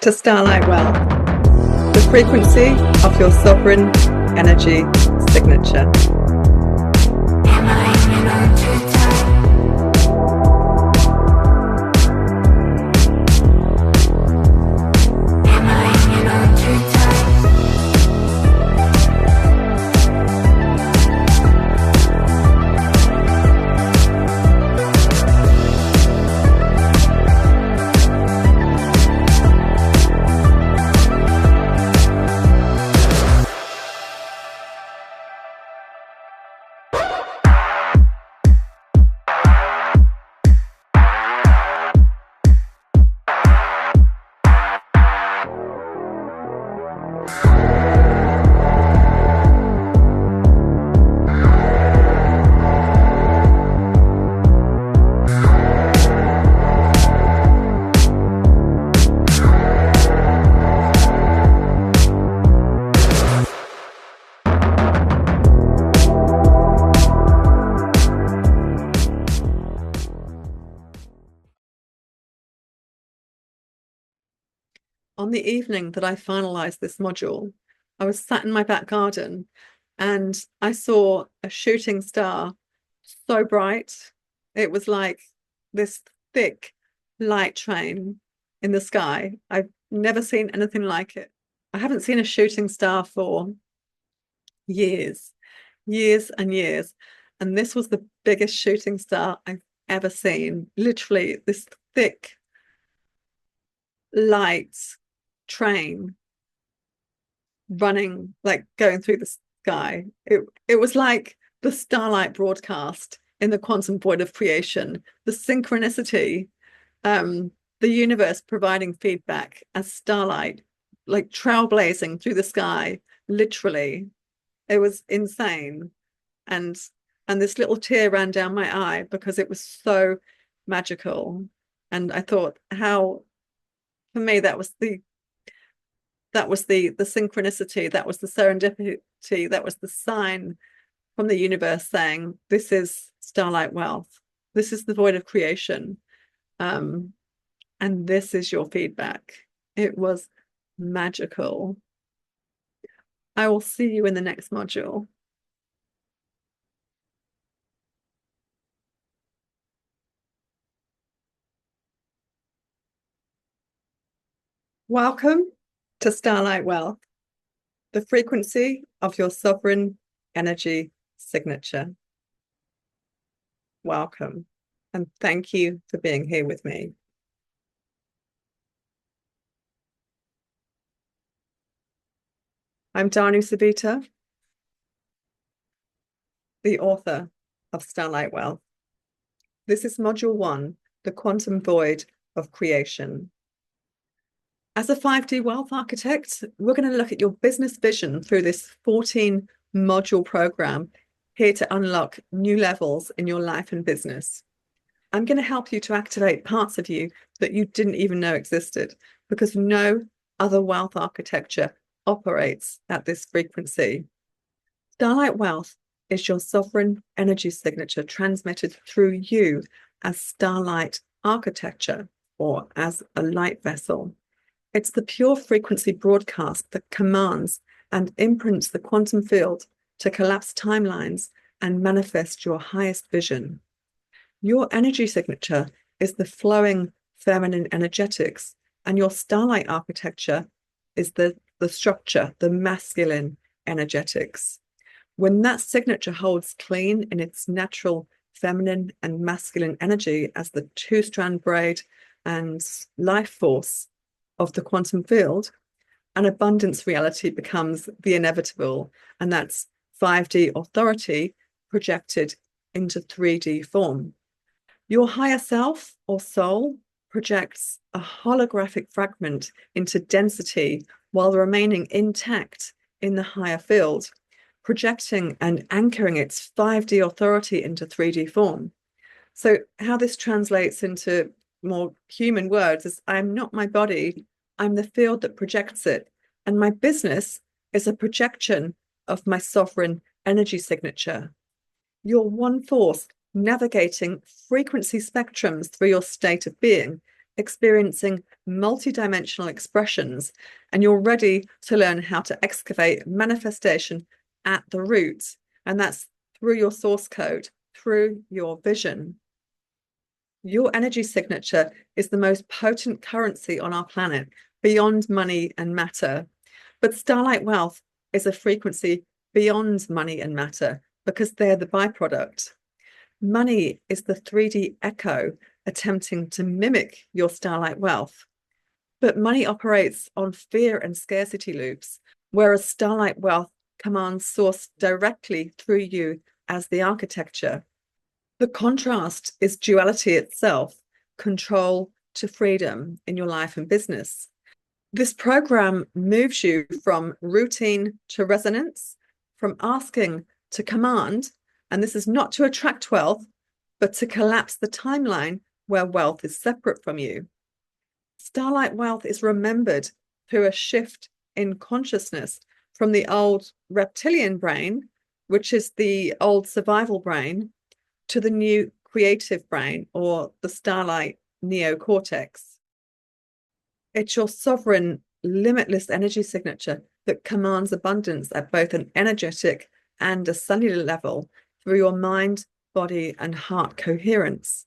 to Starlight Wealth, the frequency of your sovereign energy signature. Am I hanging on too tight? Am I hanging on too tight? On the evening that I finalized this module, I was sat in my back garden and I saw a shooting star so bright. It was like this thick light train in the sky. I've never seen anything like it. I haven't seen a shooting star for years, years and years. And this was the biggest shooting star I've ever seen. Literally this thick light train running, like going through the sky. It was like the Starlight broadcast in the quantum void of creation, the synchronicity, the universe providing feedback as starlight, like trailblazing through the sky, literally. It was insane. And this little tear ran down my eye because it was so magical. And I thought how, for me, that was the synchronicity, that was the serendipity, that was the sign from the universe saying, this is Starlight Wealth, this is the void of creation, and this is your feedback. It was magical. I will see you in the next module. Welcome to Starlight Wealth, the frequency of your sovereign energy signature. Welcome, and thank you for being here with me. I'm Danu Sabita, the author of Starlight Wealth. This is Module 1, the quantum void of creation. As a 5D wealth architect, we're going to look at your business vision through this 14-module program here to unlock new levels in your life and business. I'm going to help you to activate parts of you that you didn't even know existed, because no other wealth architecture operates at this frequency. Starlight Wealth is your sovereign energy signature transmitted through you as starlight architecture or as a light vessel. It's the pure frequency broadcast that commands and imprints the quantum field to collapse timelines and manifest your highest vision. Your energy signature is the flowing feminine energetics, and your starlight architecture is the structure, the masculine energetics. When that signature holds clean in its natural feminine and masculine energy as the two-strand braid and life force of the quantum field, an abundance reality becomes the inevitable, and that's 5D authority projected into 3D form. Your higher self or soul projects a holographic fragment into density while remaining intact in the higher field, projecting and anchoring its 5D authority into 3D form. So how this translates into more human words is, I'm not my body, I'm the field that projects it. And my business is a projection of my sovereign energy signature. You're one force navigating frequency spectrums through your state of being, experiencing multidimensional expressions, and you're ready to learn how to excavate manifestation at the root. And that's through your source code, through your vision. Your energy signature is the most potent currency on our planet, beyond money and matter. But Starlight Wealth is a frequency beyond money and matter because they're the byproduct. Money is the 3D echo attempting to mimic your Starlight Wealth. But money operates on fear and scarcity loops, whereas Starlight Wealth commands source directly through you as the architecture. The contrast is duality itself, control to freedom in your life and business. This program moves you from routine to resonance, from asking to command, and this is not to attract wealth, but to collapse the timeline where wealth is separate from you. Starlight Wealth is remembered through a shift in consciousness from the old reptilian brain, which is the old survival brain, to the new creative brain, or the Starlight neocortex. It's your sovereign, limitless energy signature that commands abundance at both an energetic and a cellular level through your mind, body, and heart coherence.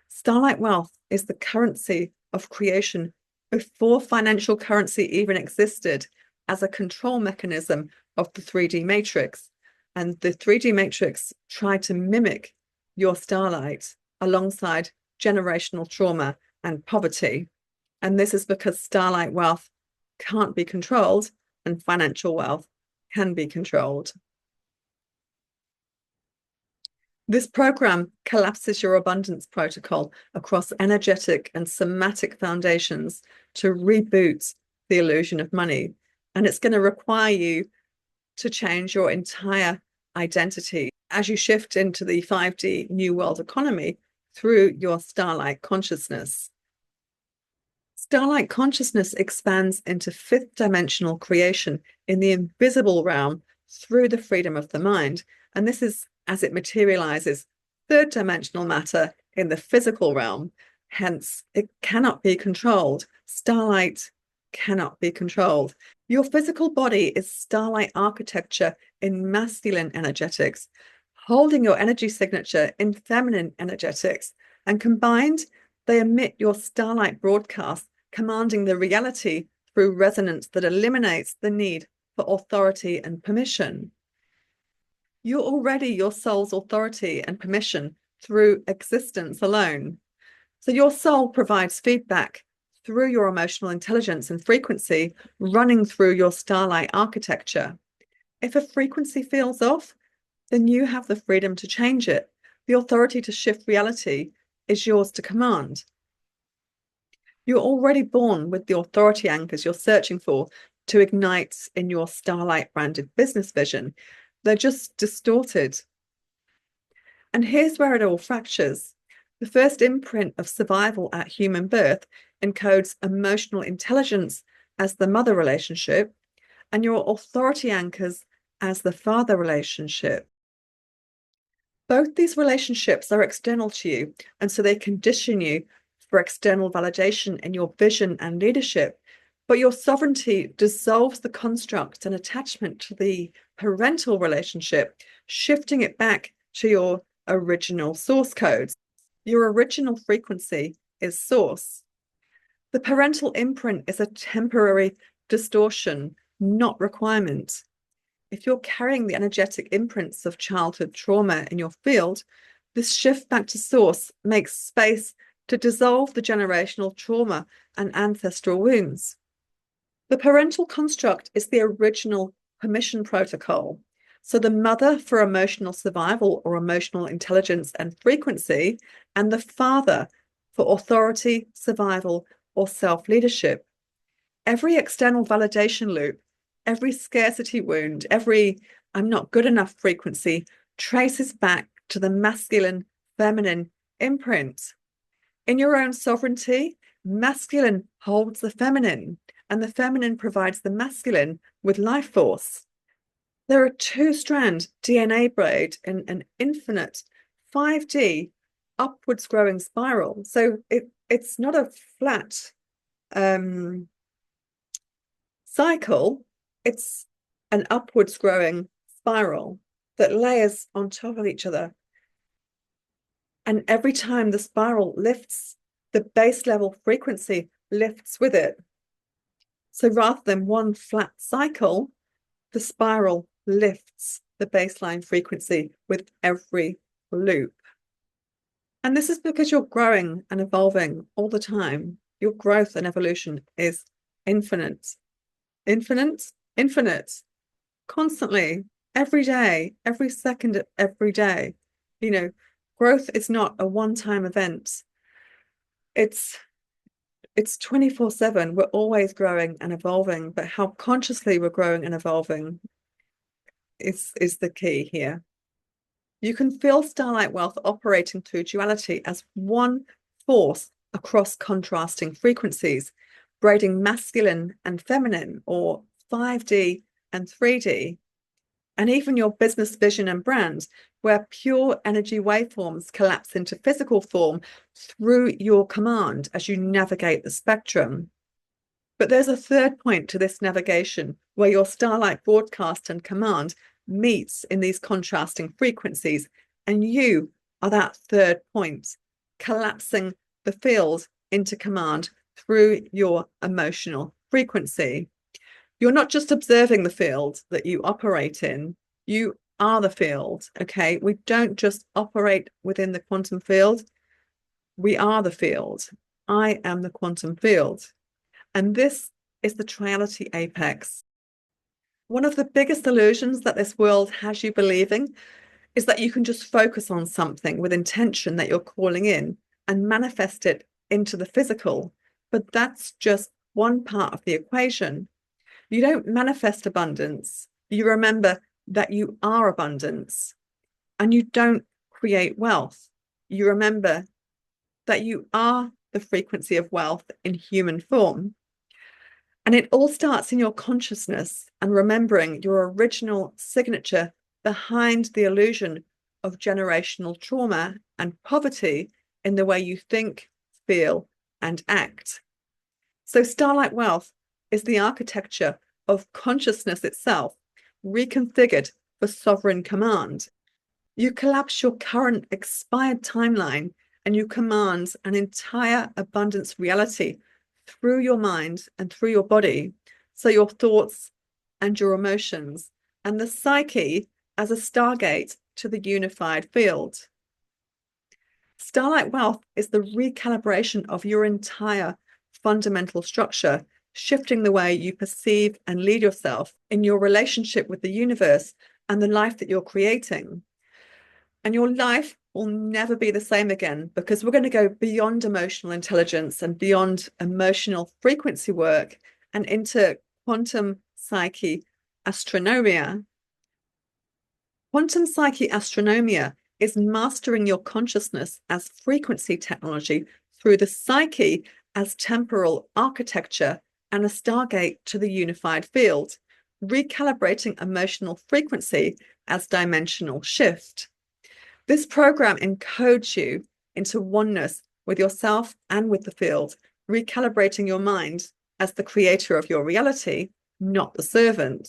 Starlight Wealth is the currency of creation before financial currency even existed as a control mechanism of the 3D matrix. And the 3D matrix tried to mimic your starlight alongside generational trauma and poverty. And this is because Starlight Wealth can't be controlled and financial wealth can be controlled. This program collapses your abundance protocol across energetic and somatic foundations to reboot the illusion of money. And it's going to require you to change your entire identity as you shift into the 5D New World economy through your Starlight consciousness. Starlight consciousness expands into fifth dimensional creation in the invisible realm through the freedom of the mind. And this is as it materializes third dimensional matter in the physical realm. Hence, it cannot be controlled. Starlight cannot be controlled. Your physical body is starlight architecture in masculine energetics, holding your energy signature in feminine energetics, and combined, they emit your starlight broadcast, commanding the reality through resonance that eliminates the need for authority and permission. You're already your soul's authority and permission through existence alone. So your soul provides feedback through your emotional intelligence and frequency running through your starlight architecture. If a frequency feels off, then you have the freedom to change it. The authority to shift reality is yours to command. You're already born with the authority anchors you're searching for to ignite in your Starlight branded business vision. They're just distorted. And here's where it all fractures. The first imprint of survival at human birth encodes emotional intelligence as the mother relationship, and your authority anchors as the father relationship. Both these relationships are external to you, and so they condition you for external validation in your vision and leadership. But your sovereignty dissolves the construct and attachment to the parental relationship, shifting it back to your original source codes. Your original frequency is source. The parental imprint is a temporary distortion, not requirement. If you're carrying the energetic imprints of childhood trauma in your field, this shift back to source makes space to dissolve the generational trauma and ancestral wounds. The parental construct is the original permission protocol. So the mother for emotional survival or emotional intelligence and frequency, and the father for authority, survival, or self-leadership. Every external validation loop, every scarcity wound, every I'm not good enough frequency traces back to the masculine, feminine imprint. In your own sovereignty, masculine holds the feminine, and the feminine provides the masculine with life force. There are two-strand DNA braid in an infinite 5D upwards growing spiral. So it's not a flat cycle, it's an upwards growing spiral that layers on top of each other. And every time the spiral lifts, the base level frequency lifts with it. So rather than one flat cycle, the spiral lifts the baseline frequency with every loop. And this is because you're growing and evolving all the time. Your growth and evolution is infinite, infinite, infinite, constantly, every day, every second, every day. You know, growth is not a one-time event. It's 24/7. We're always growing and evolving, but how consciously we're growing and evolving is the key here. You can feel Starlight Wealth operating through duality as one force across contrasting frequencies, braiding masculine and feminine, or 5D and 3D, and even your business vision and brand, where pure energy waveforms collapse into physical form through your command as you navigate the spectrum. But there's a third point to this navigation where your Starlight broadcast and command meets in these contrasting frequencies, and you are that third point, collapsing the field into command through your emotional frequency. You're not just observing the field that you operate in, you are the field. Okay, we don't just operate within the quantum field, we are the field. I am the quantum field. And this is the triality apex. One of the biggest illusions that this world has you believing is that you can just focus on something with intention that you're calling in and manifest it into the physical. But that's just one part of the equation. You don't manifest abundance. You remember that you are abundance, and you don't create wealth. You remember that you are the frequency of wealth in human form. And it all starts in your consciousness and remembering your original signature behind the illusion of generational trauma and poverty in the way you think, feel, and act. So, Starlight Wealth is the architecture of consciousness itself, reconfigured for sovereign command. You collapse your current expired timeline and you command an entire abundance reality through your mind and through your body. So your thoughts and your emotions and the psyche as a stargate to the unified field. Starlight Wealth is the recalibration of your entire fundamental structure, shifting the way you perceive and lead yourself in your relationship with the universe and the life that you're creating. And your life will never be the same again because we're going to go beyond emotional intelligence and beyond emotional frequency work and into quantum psyche astronomia. Quantum psyche astronomia is mastering your consciousness as frequency technology through the psyche as temporal architecture and a stargate to the unified field, recalibrating emotional frequency as dimensional shift. This program encodes you into oneness with yourself and with the field, recalibrating your mind as the creator of your reality, not the servant.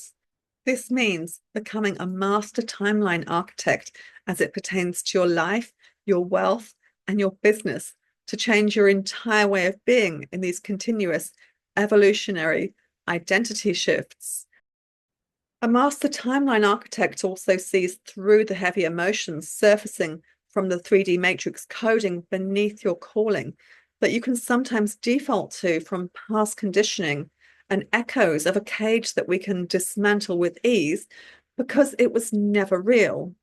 This means becoming a master timeline architect as it pertains to your life, your wealth, and your business to change your entire way of being in these continuous evolutionary identity shifts. A master timeline architect also sees through the heavy emotions surfacing from the 3D matrix coding beneath your calling that you can sometimes default to from past conditioning and echoes of a cage that we can dismantle with ease because it was never real,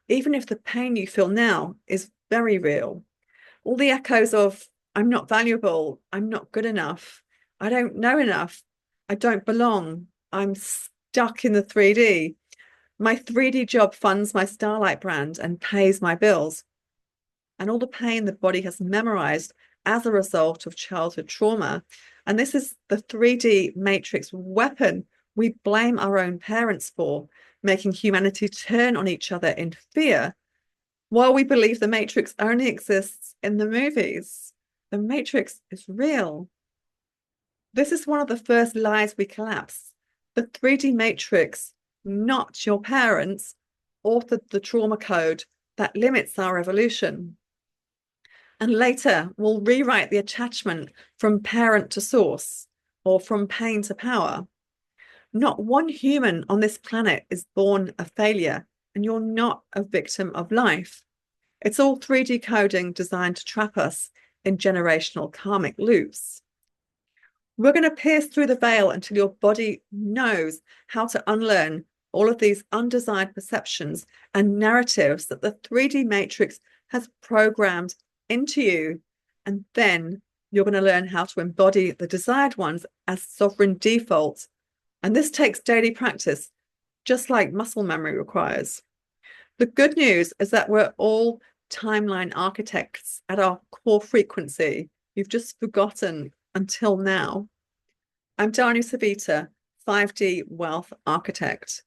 even if the pain you feel now is very real. All the echoes of, I'm not valuable, I'm not good enough, I don't know enough, I don't belong, I'm stuck in the 3D. My 3D job funds my Starlight brand and pays my bills. And all the pain the body has memorized as a result of childhood trauma. And this is the 3D matrix weapon we blame our own parents for, making humanity turn on each other in fear, while we believe the matrix only exists in the movies. The matrix is real. This is one of the first lies we collapse. The 3D matrix, not your parents, authored the trauma code that limits our evolution. And later, we'll rewrite the attachment from parent to source or from pain to power. Not one human on this planet is born a failure, and you're not a victim of life. It's all 3D coding designed to trap us in generational karmic loops. We're going to pierce through the veil until your body knows how to unlearn all of these undesired perceptions and narratives that the 3D matrix has programmed into you. And then you're going to learn how to embody the desired ones as sovereign default. And this takes daily practice, just like muscle memory requires. The good news is that we're all timeline architects at our core frequency. You've just forgotten until now. I'm Dani Savita, 5D Wealth Architect.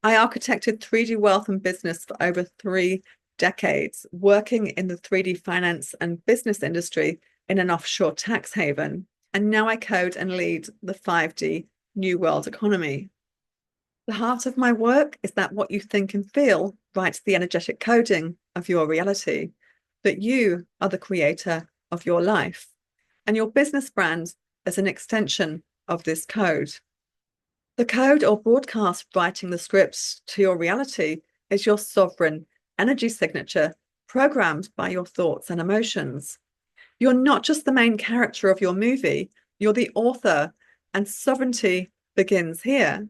I architected 3D wealth and business for over 3 decades, working in the 3D finance and business industry in an offshore tax haven. And now I code and lead the 5D New World economy. The heart of my work is that what you think and feel writes the energetic coding of your reality, that you are the creator of your life, and your business brand is an extension of this code. The code or broadcast writing the scripts to your reality is your sovereign energy signature programmed by your thoughts and emotions. You're not just the main character of your movie, you're the author, and sovereignty begins here.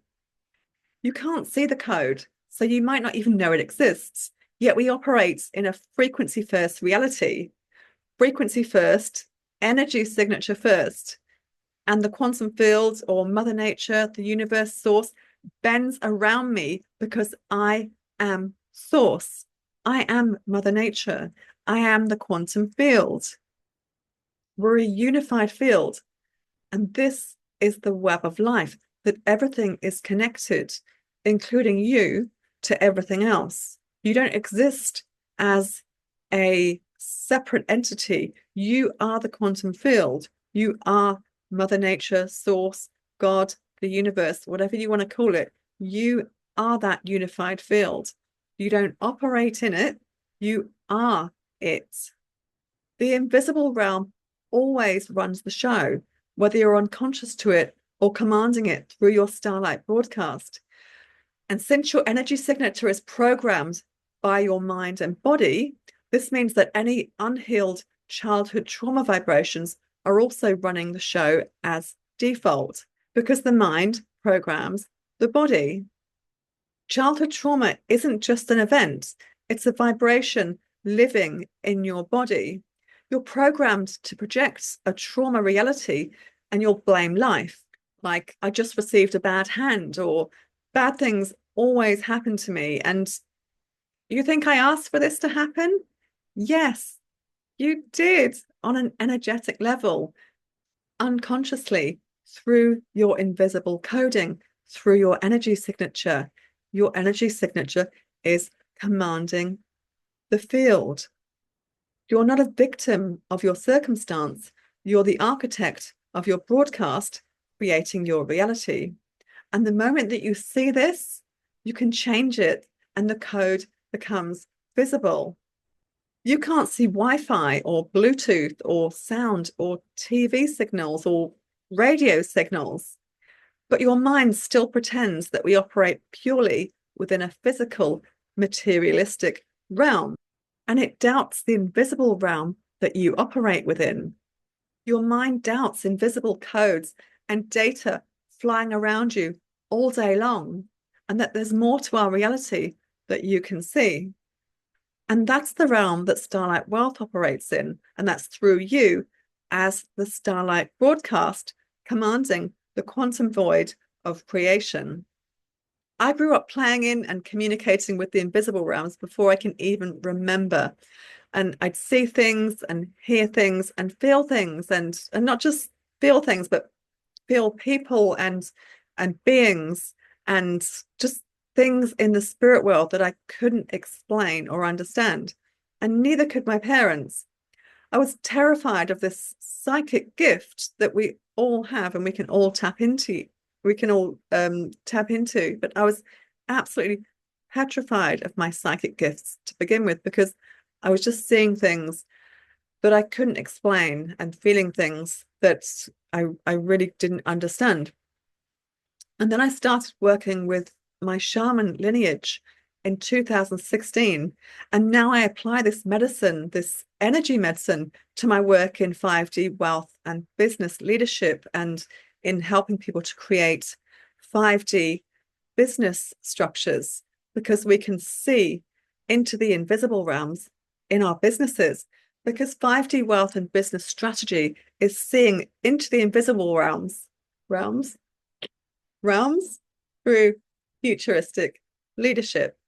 You can't see the code, so you might not even know it exists, yet we operate in a frequency first reality. Frequency first, energy signature first. And the quantum field or Mother Nature, the universe source, bends around me because I am source. I am Mother Nature. I am the quantum field. We're a unified field. And this is the web of life, that everything is connected, including you, to everything else. You don't exist as a separate entity. You are the quantum field. You are Mother Nature, Source, God, the universe, whatever you want to call it. You are that unified field. You don't operate in it. You are it. The invisible realm always runs the show, whether you're unconscious to it or commanding it through your Starlight broadcast. And since your energy signature is programmed by your mind and body, this means that any unhealed childhood trauma vibrations are also running the show as default because the mind programs the body. Childhood trauma isn't just an event, it's a vibration living in your body. You're programmed to project a trauma reality and you'll blame life. Like, I just received a bad hand, or bad things always happen to me. And you think I asked for this to happen? Yes, you did on an energetic level, unconsciously, through your invisible coding, through your energy signature. Your energy signature is commanding the field. You're not a victim of your circumstance. You're the architect of your broadcast, creating your reality. And the moment that you see this, you can change it and the code becomes visible. You can't see Wi-Fi or Bluetooth or sound or TV signals or radio signals, but your mind still pretends that we operate purely within a physical, materialistic realm, and it doubts the invisible realm that you operate within. Your mind doubts invisible codes and data flying around you all day long, and that there's more to our reality that you can see. And that's the realm that Starlight Wealth operates in, and that's through you as the Starlight broadcast commanding the quantum void of creation. I grew up playing in and communicating with the invisible realms before I can even remember. And I'd see things and hear things and feel things, and not just feel things, but feel people and beings and just things in the spirit world that I couldn't explain or understand. And neither could my parents. I was terrified of this psychic gift that we all have and we can all tap into. We can all tap into, but I was absolutely petrified of my psychic gifts to begin with because I was just seeing things that I couldn't explain and feeling things that I really didn't understand. And then I started working with my shaman lineage in 2016. And now I apply this medicine, this energy medicine, to my work in 5D wealth and business leadership and in helping people to create 5D business structures because we can see into the invisible realms in our businesses. Because 5D wealth and business strategy is seeing into the invisible realms realms through futuristic leadership.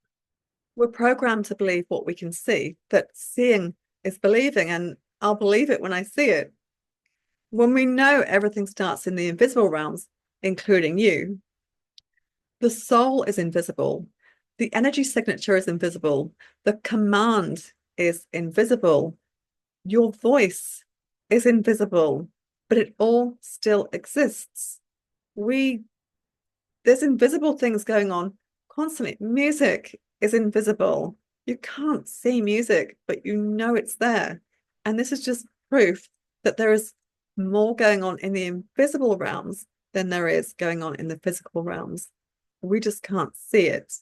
We're programmed to believe what we can see, that seeing is believing, and I'll believe it when I see it. When we know everything starts in the invisible realms, including you, the soul is invisible, the energy signature is invisible, the command is invisible, your voice is invisible, but it all still exists. There's invisible things going on constantly. Music is invisible. You can't see music, but you know it's there. And this is just proof that there is more going on in the invisible realms than there is going on in the physical realms. We just can't see it.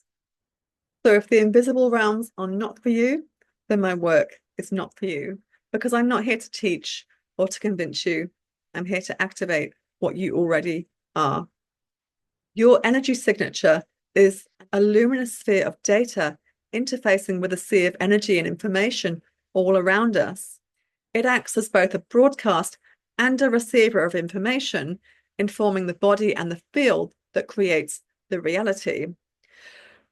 So if the invisible realms are not for you, then my work is not for you because I'm not here to teach or to convince you. I'm here to activate what you already are. Your energy signature is a luminous sphere of data interfacing with a sea of energy and information all around us. It acts as both a broadcast and a receiver of information, informing the body and the field that creates the reality.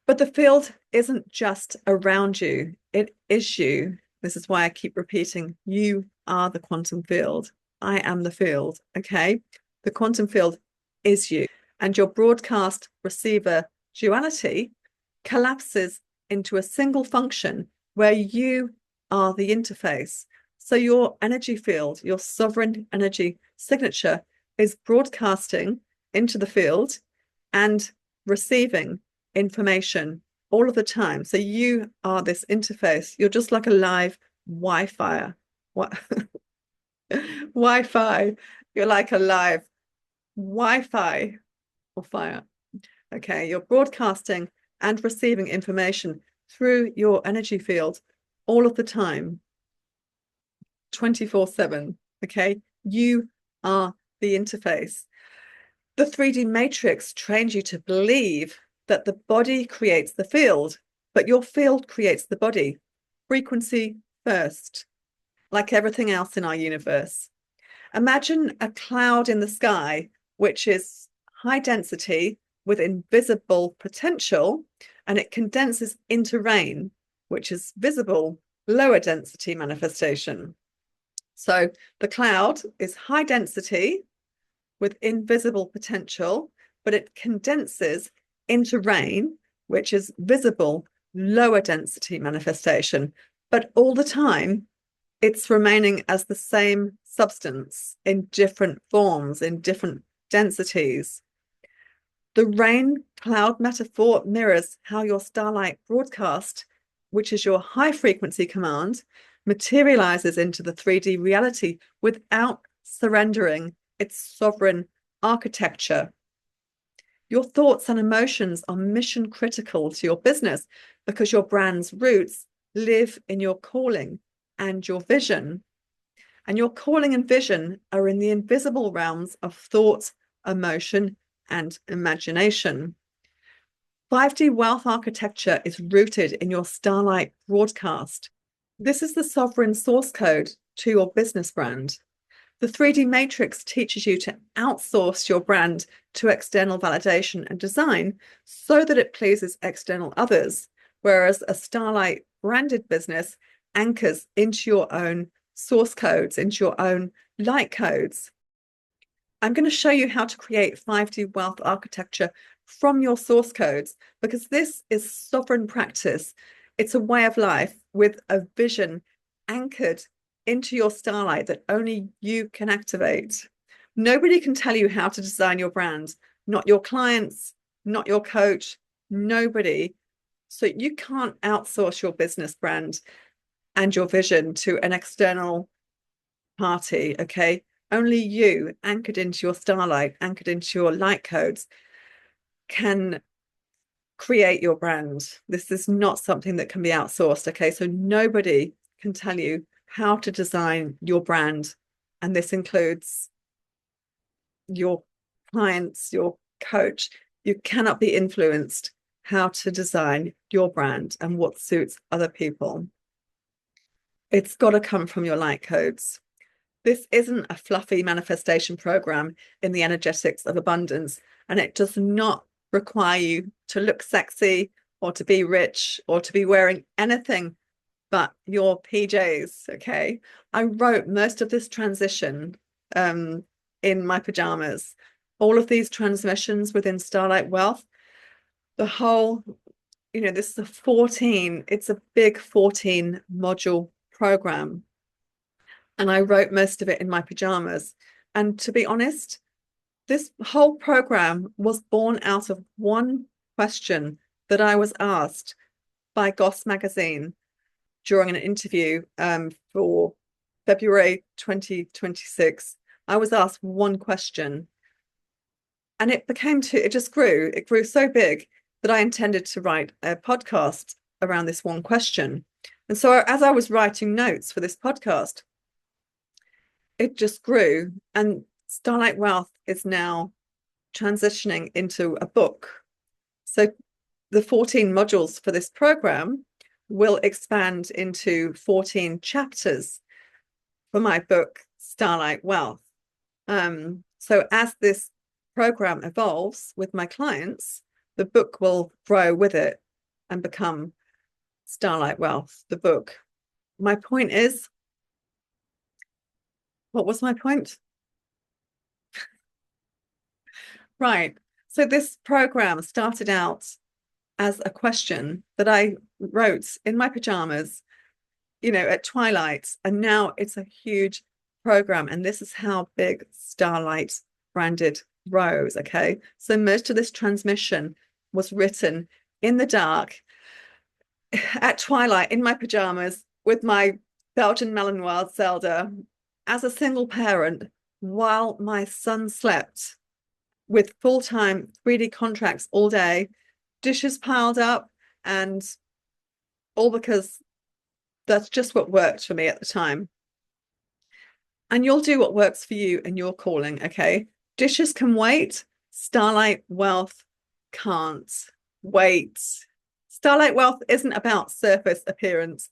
But the field isn't just around you, it is you. This is why I keep repeating, you are the quantum field. I am the field, okay? The quantum field is you. And your broadcast receiver duality collapses into a single function where you are the interface. So your energy field, your sovereign energy signature is broadcasting into the field and receiving information all of the time. So you are this interface. You're just like a live Wi-Fi. What? Wi-Fi. You're like a live Wi-Fi or fire. Okay, you're broadcasting and receiving information through your energy field all of the time, 24/7. Okay, you are the interface. The 3D matrix trains you to believe that the body creates the field, but your field creates the body. Frequency first, like everything else in our universe. Imagine a cloud in the sky, which is high density with invisible potential, and it condenses into rain, which is visible, lower density manifestation. So the cloud is high density with invisible potential, but it condenses into rain, which is visible, lower density manifestation. But all the time, it's remaining as the same substance in different forms, in different densities. The rain cloud metaphor mirrors how your starlight broadcast, which is your high frequency command, materializes into the 3D reality without surrendering its sovereign architecture. Your thoughts and emotions are mission critical to your business because your brand's roots live in your calling and your vision. And your calling and vision are in the invisible realms of thought, emotion, and imagination. 5D wealth architecture is rooted in your Starlight broadcast. This is the sovereign source code to your business brand. The 3D matrix teaches you to outsource your brand to external validation and design so that it pleases external others, whereas a Starlight branded business anchors into your own source codes, into your own light codes. I'm going to show you how to create 5D wealth architecture from your source codes because this is sovereign practice. It's a way of life with a vision anchored into your starlight that only you can activate. Nobody can tell you how to design your brand, not your clients, not your coach, nobody. So you can't outsource your business brand and your vision to an external party, okay? Only you, anchored into your starlight, anchored into your light codes, can create your brand. This is not something that can be outsourced, okay? So nobody can tell you how to design your brand. And this includes your clients, your coach. You cannot be influenced how to design your brand and what suits other people. It's got to come from your light codes. This isn't a fluffy manifestation program in the energetics of abundance, and it does not require you to look sexy or to be rich or to be wearing anything but your PJs. Okay. I wrote most of this transition in my pajamas. All of these transmissions within Starlight Wealth, the whole, this is it's a big 14 module program. And I wrote most of it in my pajamas. And to be honest, this whole program was born out of one question that I was asked by Goss magazine during an interview for February 2026. I was asked one question, and it just grew. It grew so big that I intended to write a podcast around this one question. And so as I was writing notes for this podcast, it just grew. And Starlight Wealth is now transitioning into a book. So the 14 modules for this program will expand into 14 chapters for my book, Starlight Wealth. So as this program evolves with my clients, the book will grow with it and become Starlight Wealth, the book. My point is, what was my point? Right. So this program started out as a question that I wrote in my pajamas, at twilight, and now it's a huge program. And this is how big Starlight branded grows. Okay. So most of this transmission was written in the dark at twilight in my pajamas with my Belgian Malinois Zelda as a single parent while my son slept with full-time 3D contracts all day, dishes piled up, and all because that's just what worked for me at the time. And you'll do what works for you and your calling, okay? Dishes can wait. Starlight Wealth can't wait. Starlight Wealth isn't about surface appearance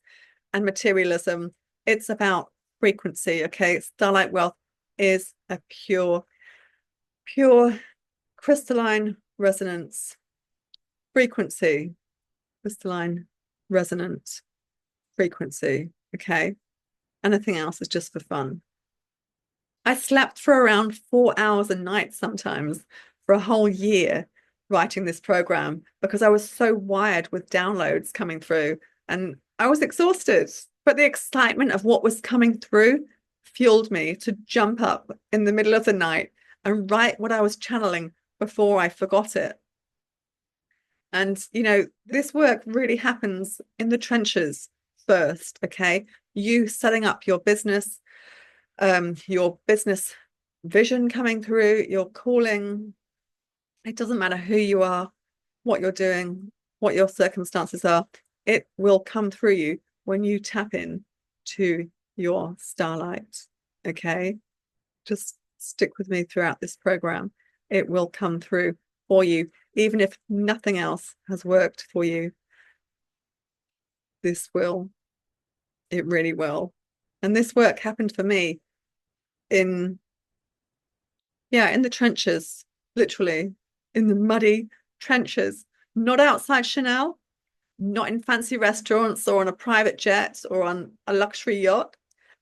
and materialism. It's about frequency, okay? Starlight Wealth is a pure crystalline resonance frequency, crystalline resonant frequency, okay? Anything else is just for fun. I slept for around 4 hours a night sometimes for a whole year writing this program because I was so wired with downloads coming through and I was exhausted. But the excitement of what was coming through fueled me to jump up in the middle of the night and write what I was channeling before I forgot it. And, this work really happens in the trenches first, okay? You setting up your business vision coming through, your calling. It doesn't matter who you are, what you're doing, what your circumstances are. It will come through you when you tap in to your starlight, okay? Just stick with me throughout this program. It will come through for you, even if nothing else has worked for you. This will. It really will. And this work happened for me in the trenches, literally in the muddy trenches, not outside Chanel, not in fancy restaurants or on a private jet or on a luxury yacht,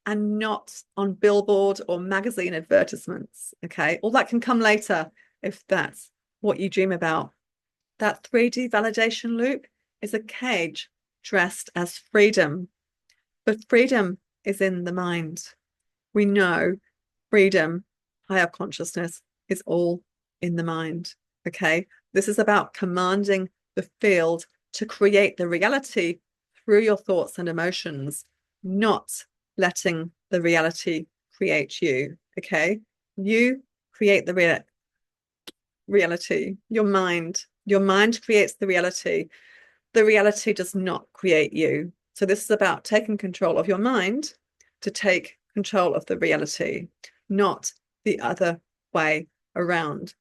and not on billboard or magazine advertisements. Okay. All that can come later if that's what you dream about. That 3D validation loop is a cage dressed as freedom. But freedom is in the mind. We know freedom, higher consciousness is all in the mind. Okay. This is about commanding the field to create the reality through your thoughts and emotions, not letting the reality create you. Okay. You create the reality. Your mind creates the reality. The reality does not create you. So this is about taking control of your mind to take control of the reality, not the other way around.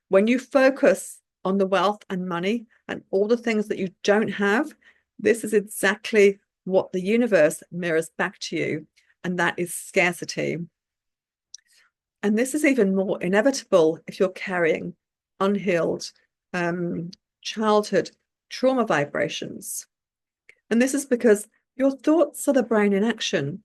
When you focus on the wealth and money and all the things that you don't have, this is exactly what the universe mirrors back to you, and that is scarcity. And this is even more inevitable if you're carrying unhealed childhood trauma vibrations. And this is because your thoughts are the brain in action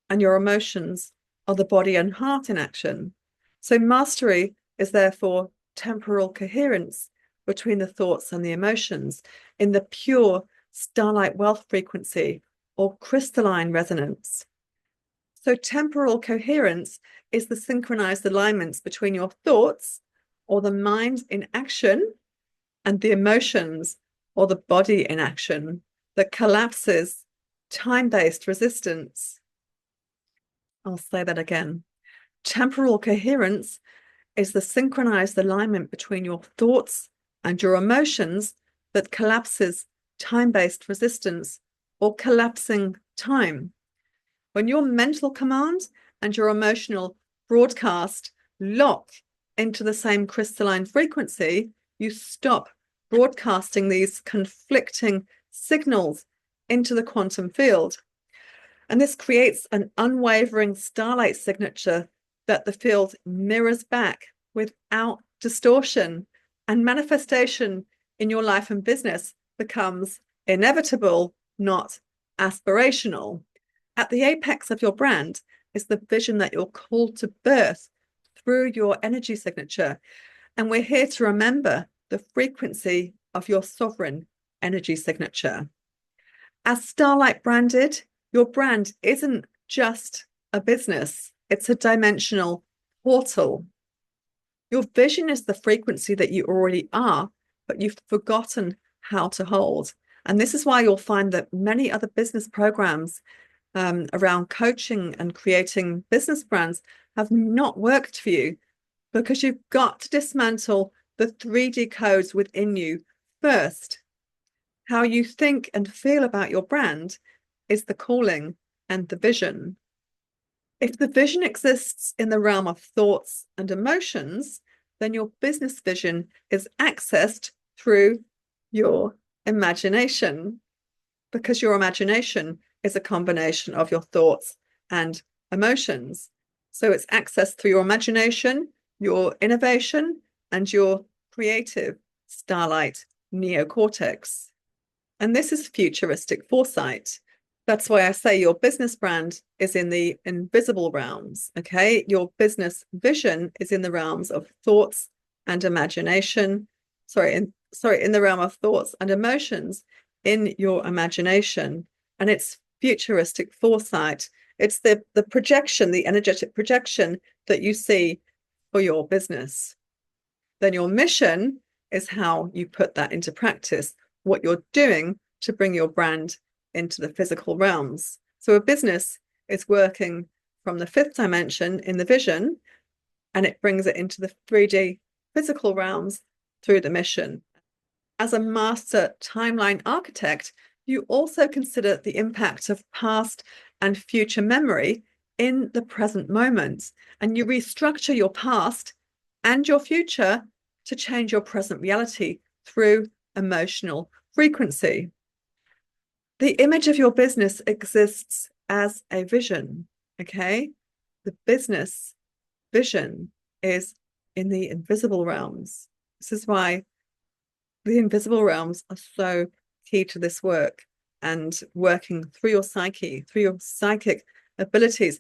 and your emotions are the body and heart in action. So mastery is therefore temporal coherence between the thoughts and the emotions in the pure starlight wealth frequency or crystalline resonance. So temporal coherence is the synchronized alignments between your thoughts or the mind in action and the emotions or the body in action that collapses time-based resistance. I'll say that again. Temporal coherence is the synchronized alignment between your thoughts and your emotions that collapses time-based resistance or collapsing time. When your mental command and your emotional broadcast lock into the same crystalline frequency, you stop broadcasting these conflicting signals into the quantum field. And this creates an unwavering starlight signature that the field mirrors back without distortion, and manifestation in your life and business becomes inevitable, not aspirational. At the apex of your brand is the vision that you're called to birth through your energy signature. And we're here to remember the frequency of your sovereign energy signature. As Starlight branded, your brand isn't just a business, it's a dimensional portal. Your vision is the frequency that you already are, but you've forgotten how to hold. And this is why you'll find that many other business programs around coaching and creating business brands have not worked for you, because you've got to dismantle the 3D codes within you first. How you think and feel about your brand is the calling and the vision. If the vision exists in the realm of thoughts and emotions, then your business vision is accessed through your imagination, because your imagination is a combination of your thoughts and emotions. So it's accessed through your imagination, your innovation, and your creative starlight neocortex. And this is futuristic foresight. That's why I say your business brand is in the invisible realms. Okay. Your business vision is in the realms of thoughts and imagination. In the realm of thoughts and emotions in your imagination. And it's futuristic foresight. It's the projection, the energetic projection that you see for your business. Then your mission is how you put that into practice, what you're doing to bring your brand into the physical realms. So a business is working from the fifth dimension in the vision, and it brings it into the 3D physical realms through the mission. As a master timeline architect, you also consider the impact of past and future memory in the present moment, and you restructure your past and your future to change your present reality through emotional frequency. The image of your business exists as a vision, okay? The business vision is in the invisible realms. This is why the invisible realms are so key to this work, and working through your psyche, through your psychic abilities,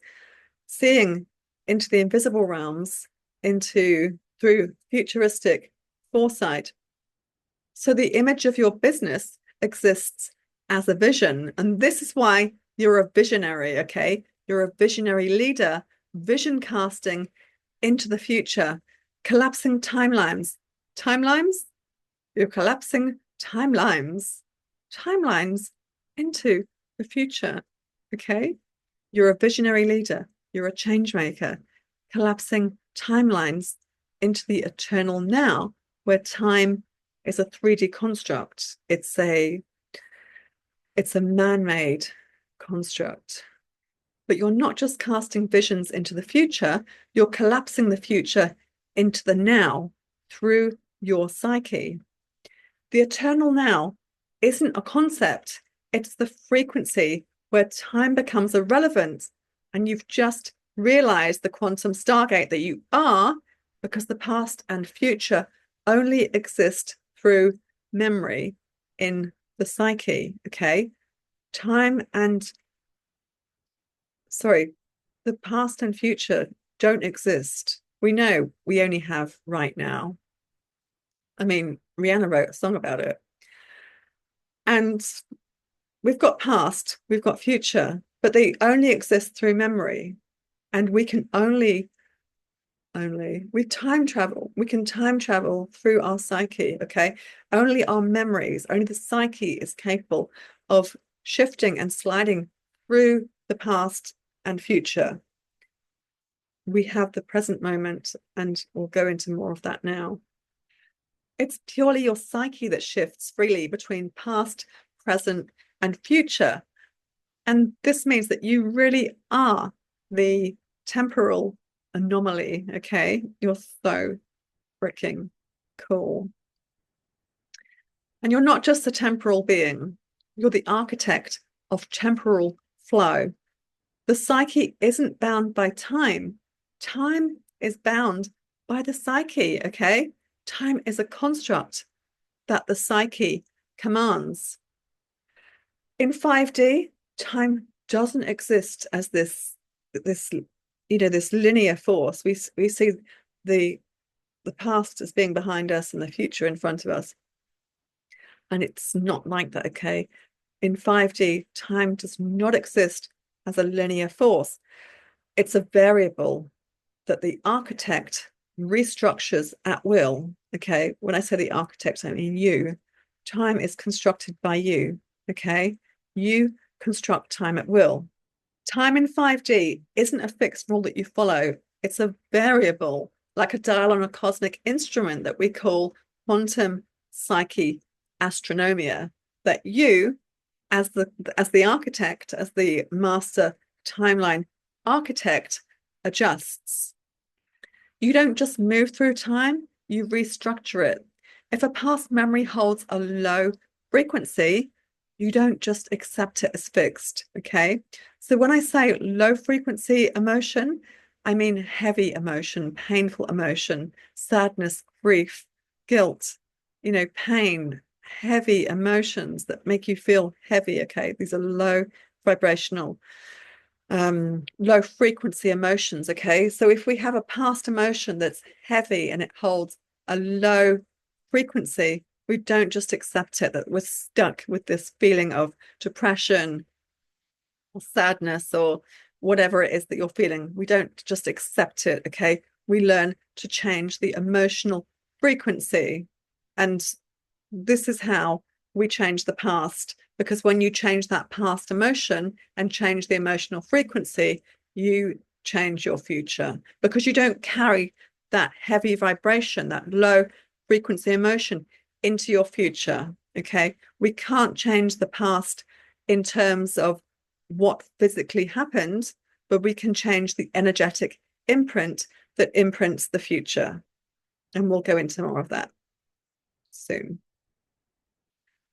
seeing into the invisible realms, through futuristic foresight. So the image of your business exists as a vision. And this is why You're a visionary, okay? You're a visionary leader, vision casting into the future, collapsing timelines. Timelines? You're collapsing timelines into the future, okay? You're a visionary leader. You're a change maker, collapsing timelines into the eternal now, where time is a 3D construct. It's a man-made construct. But you're not just casting visions into the future, you're collapsing the future into the now through your psyche. The eternal now isn't a concept, it's the frequency where time becomes irrelevant and you've just realized the quantum stargate that you are, because the past and future only exist through memory in the psyche, okay? The past and future don't exist. We know we only have right now. I mean, Rihanna wrote a song about it. And we've got past, we've got future, but they only exist through memory. And we can we time travel. We can time travel through our psyche, okay? Only our memories, only the psyche is capable of shifting and sliding through the past and future. We have the present moment, and we'll go into more of that now. It's purely your psyche that shifts freely between past, present, and future. And this means that you really are the temporal anomaly, okay? You're so freaking cool. And you're not just a temporal being, you're the architect of temporal flow. The psyche isn't bound by time. Time is bound by the psyche, okay? Time is a construct that the psyche commands. In 5D, time doesn't exist as this linear force. We see the past as being behind us and the future in front of us. And it's not like that, okay? In 5D, time does not exist as a linear force. It's a variable that the architect restructures at will, okay? When I say the architect, I mean you. Time is constructed by you, okay? You construct time at will. Time in 5D isn't a fixed rule that you follow. It's a variable, like a dial on a cosmic instrument that we call quantum psyche astronomia, that you, as the architect, as the master timeline architect, adjusts. You don't just move through time, you restructure it. If a past memory holds a low frequency, you don't just accept it as fixed, okay? So when I say low frequency emotion, I mean heavy emotion, painful emotion, sadness, grief, guilt, pain, heavy emotions that make you feel heavy, okay? These are low vibrational, low frequency emotions, okay? So if we have a past emotion that's heavy and it holds a low frequency, we don't just accept it, that we're stuck with this feeling of depression or sadness or whatever it is that you're feeling. We don't just accept it, okay? We learn to change the emotional frequency. And this is how we change the past, because when you change that past emotion and change the emotional frequency, you change your future, because you don't carry that heavy vibration, that low frequency emotion into your future, okay? We can't change the past in terms of what physically happened, but we can change the energetic imprint that imprints the future. And we'll go into more of that soon.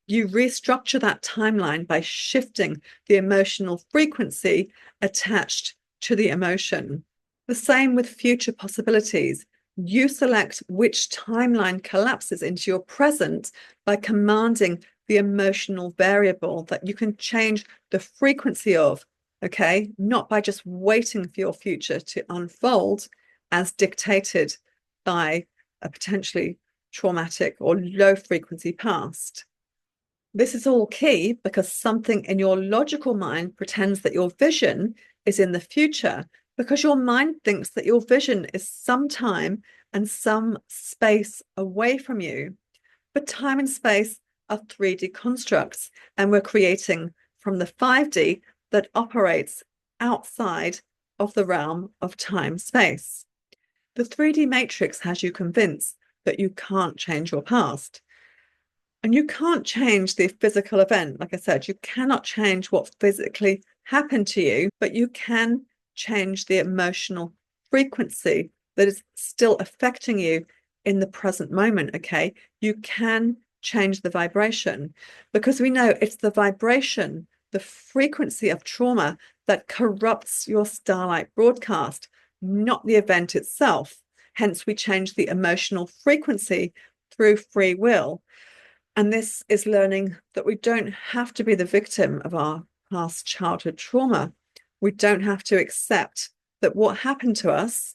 You restructure that timeline by shifting the emotional frequency attached to the emotion. The same with future possibilities. You select which timeline collapses into your present by commanding the emotional variable that you can change the frequency of, okay? Not by just waiting for your future to unfold as dictated by a potentially traumatic or low frequency past. This is all key because something in your logical mind pretends that your vision is in the future because your mind thinks that your vision is some time and some space away from you. But time and space are 3D constructs, and we're creating from the 5D that operates outside of the realm of time space. The 3D matrix has you convinced that you can't change your past. And you can't change the physical event. Like I said, you cannot change what physically happened to you, but you can change the emotional frequency that is still affecting you in the present moment. Okay. You can change the vibration because we know it's the vibration, the frequency of trauma that corrupts your Starlight broadcast, not the event itself. Hence, we change the emotional frequency through free will. And this is learning that we don't have to be the victim of our past childhood trauma. We don't have to accept that what happened to us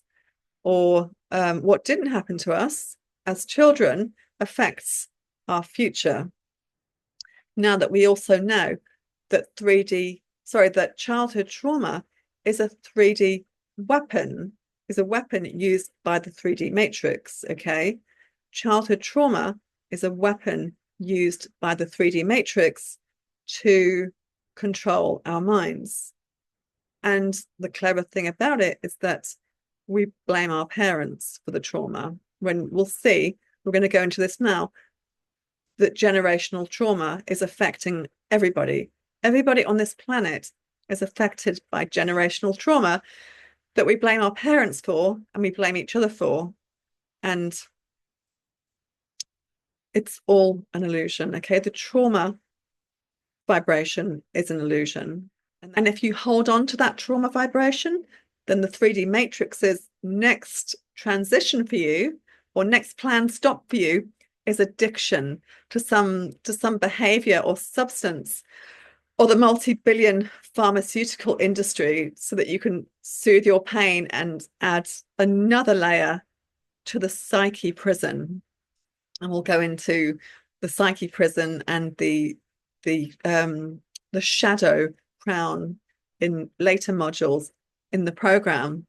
or what didn't happen to us as children affects our future. Now that we also know that that childhood trauma is a 3D weapon, is a weapon used by the 3D matrix, okay? Childhood trauma is a weapon used by the 3D matrix to control our minds. And the clever thing about it is that we blame our parents for the trauma. When we'll see, we're going to go into this now, that generational trauma is affecting everybody. Everybody on this planet is affected by generational trauma that we blame our parents for and we blame each other for. And it's all an illusion, okay? The trauma vibration is an illusion. And if you hold on to that trauma vibration, then the 3D matrix's next transition for you or next planned stop for you is addiction to some behavior or substance or the multi-billion pharmaceutical industry so that you can soothe your pain and add another layer to the psyche prison. And we'll go into the psyche prison and the shadow crown in later modules in the program.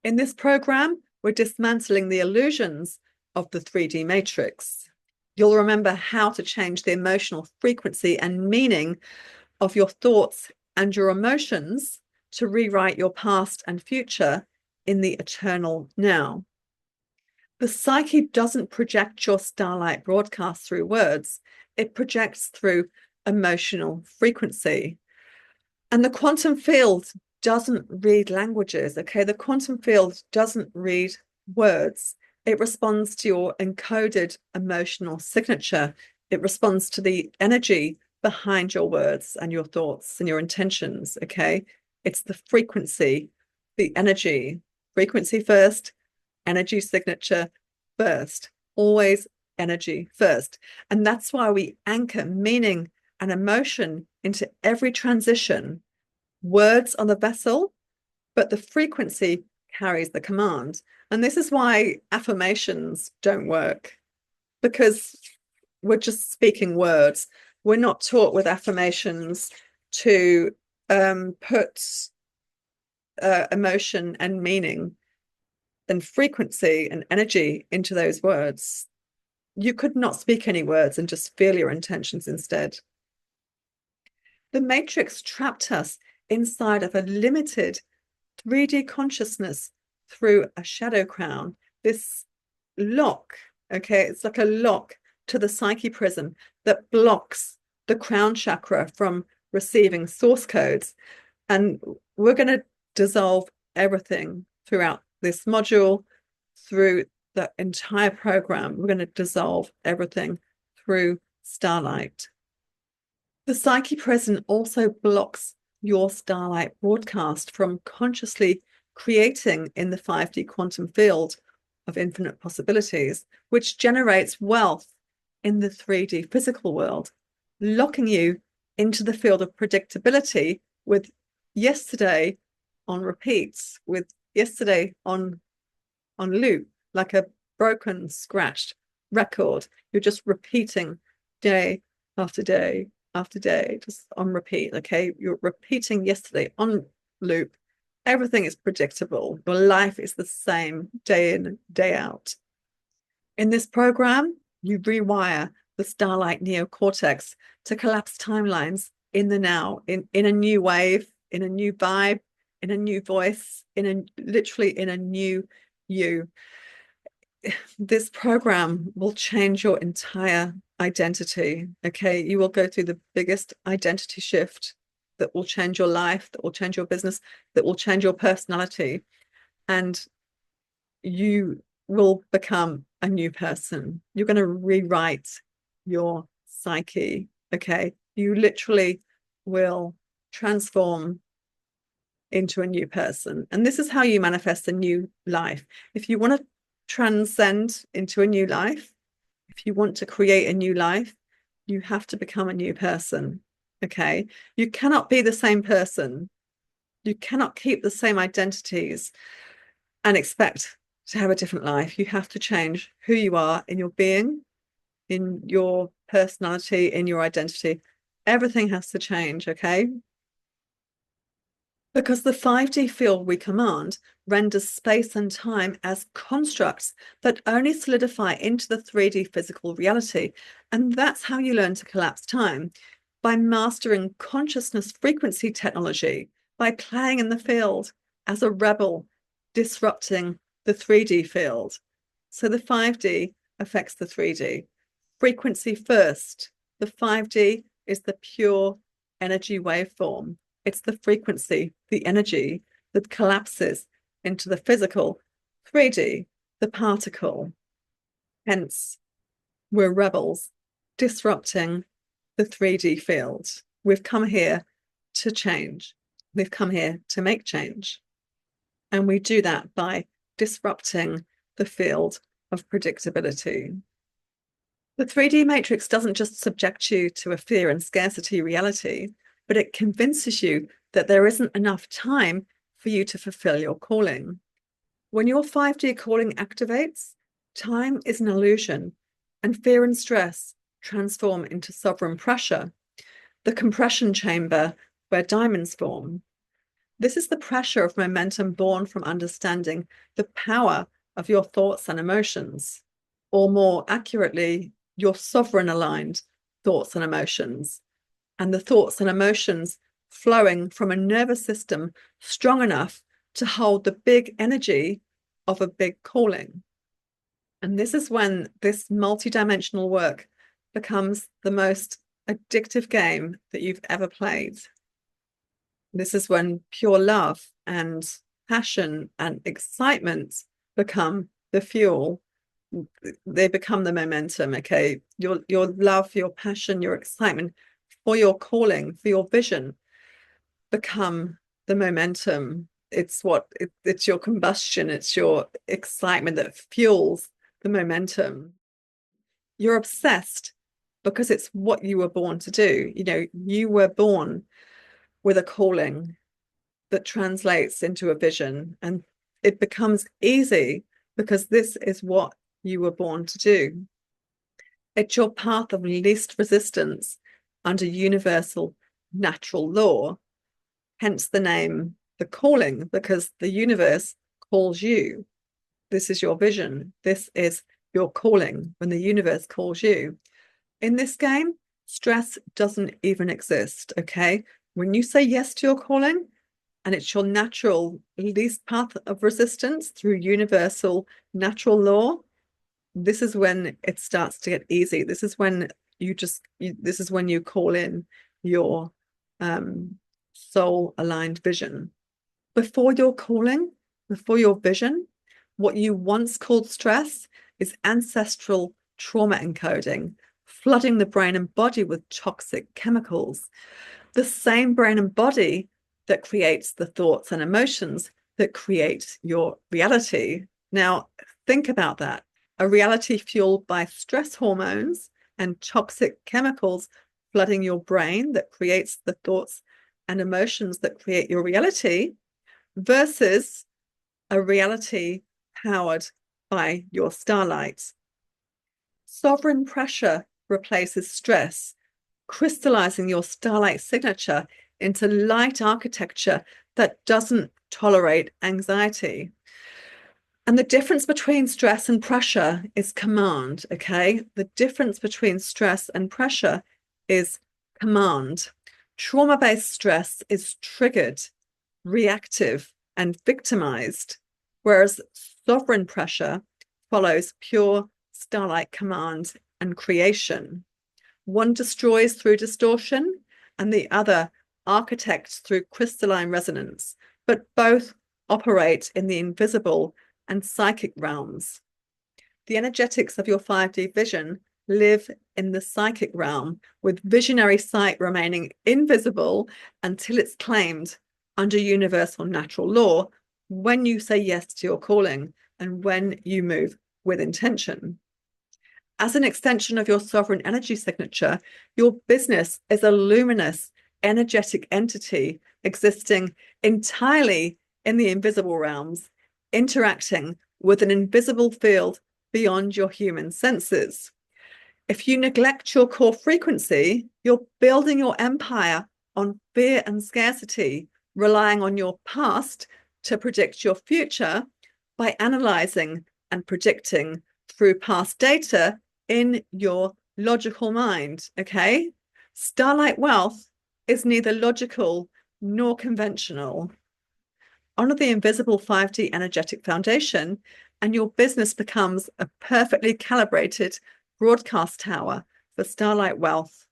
In this program, we're dismantling the illusions of the 3D matrix. You'll remember how to change the emotional frequency and meaning of your thoughts and your emotions to rewrite your past and future in the eternal now. The psyche doesn't project your Starlight broadcast through words, it projects through emotional frequency. And the quantum field doesn't read languages, okay? The quantum field doesn't read words. It responds to your encoded emotional signature. It responds to the energy behind your words and your thoughts and your intentions, okay? It's the frequency, the energy. Frequency first, energy signature first. Always energy first. And that's why we anchor meaning and emotion into every transition. Words on the vessel, but the frequency carries the command. And this is why affirmations don't work, because we're just speaking words. We're not taught with affirmations to put emotion and meaning and frequency and energy into those words. You could not speak any words and just feel your intentions instead. The matrix trapped us inside of a limited 3D consciousness through a shadow crown. This lock, okay, it's like a lock to the psyche prism that blocks the crown chakra from receiving source codes. And we're going to dissolve everything throughout this module, through the entire program. We're going to dissolve everything through Starlight. The psyche prison also blocks your Starlight broadcast from consciously creating in the 5D quantum field of infinite possibilities, which generates wealth in the 3D physical world, locking you into the field of predictability with yesterday on repeats, with yesterday on loop, like a broken, scratched record. You're just repeating day after day after day, just on repeat. Okay, you're repeating yesterday on loop. Everything is predictable. Your life is the same day in, day out. In this program, you rewire the Starlight neocortex to collapse timelines in the now, in a new wave, in a new vibe, in a new voice, literally in a new you. This program will change your entire identity. Okay, you will go through the biggest identity shift that will change your life, that will change your business, that will change your personality, and you will become a new person. You're going to rewrite your psyche. Okay, you literally will transform into a new person. And this is how you manifest a new life. If you want to transcend into a new life, if you want to create a new life, you have to become a new person. Okay. You cannot be the same person. You cannot keep the same identities and expect to have a different life. You have to change who you are in your being, in your personality, in your identity. Everything has to change. Okay. Because the 5D field we command renders space and time as constructs that only solidify into the 3D physical reality. And that's how you learn to collapse time, by mastering consciousness frequency technology, by playing in the field as a rebel, disrupting the 3D field. So the 5D affects the 3D. Frequency first. The 5D is the pure energy waveform. It's the frequency, the energy that collapses into the physical 3D, the particle. Hence, we're rebels disrupting the 3D field. We've come here to change. We've come here to make change. And we do that by disrupting the field of predictability. The 3D matrix doesn't just subject you to a fear and scarcity reality, but it convinces you that there isn't enough time for you to fulfill your calling. When your 5D calling activates, time is an illusion, and fear and stress transform into sovereign pressure, the compression chamber where diamonds form. This is the pressure of momentum born from understanding the power of your thoughts and emotions, or more accurately, your sovereign aligned thoughts and emotions, and the thoughts and emotions flowing from a nervous system strong enough to hold the big energy of a big calling. And this is when this multidimensional work becomes the most addictive game that you've ever played. This is when pure love and passion and excitement become the fuel. They become the momentum. Okay, your love, your passion, your excitement for your calling, for your vision, become the momentum. It's your combustion, it's your excitement that fuels the momentum. You're obsessed because it's what you were born to do. You know, you were born with a calling that translates into a vision, and it becomes easy because this is what you were born to do. It's your path of least resistance under universal natural law, hence the name, the calling, because the universe calls you. This is your vision. This is your calling when the universe calls you. In this game, stress doesn't even exist, okay? When you say yes to your calling, and it's your natural least path of resistance through universal natural law, this is when it starts to get easy. This is when this is when you call in your soul aligned vision. Before your calling, before your vision, what you once called stress is ancestral trauma encoding, flooding the brain and body with toxic chemicals. The same brain and body that creates the thoughts and emotions that create your reality. Now, think about that. A reality fueled by stress hormones and toxic chemicals flooding your brain that creates the thoughts and emotions that create your reality, versus a reality powered by your starlight. Sovereign pressure replaces stress crystallizing your Starlight signature into light architecture that doesn't tolerate anxiety. And the difference between stress and pressure is command, okay? The difference between stress and pressure is command. Trauma-based stress is triggered, reactive, and victimized, whereas sovereign pressure follows pure starlight command and creation. One destroys through distortion, and the other architects through crystalline resonance, but both operate in the invisible and psychic realms. The energetics of your 5D vision live in the psychic realm, with visionary sight remaining invisible until it's claimed under universal natural law when you say yes to your calling and when you move with intention. As an extension of your sovereign energy signature, your business is a luminous, energetic entity existing entirely in the invisible realms, interacting with an invisible field beyond your human senses. If you neglect your core frequency, you're building your empire on fear and scarcity, relying on your past to predict your future by analyzing and predicting through past data in your logical mind. Okay. Starlight Wealth is neither logical nor conventional. Honor the invisible 5D energetic foundation, and your business becomes a perfectly calibrated broadcast tower for Starlight Wealth.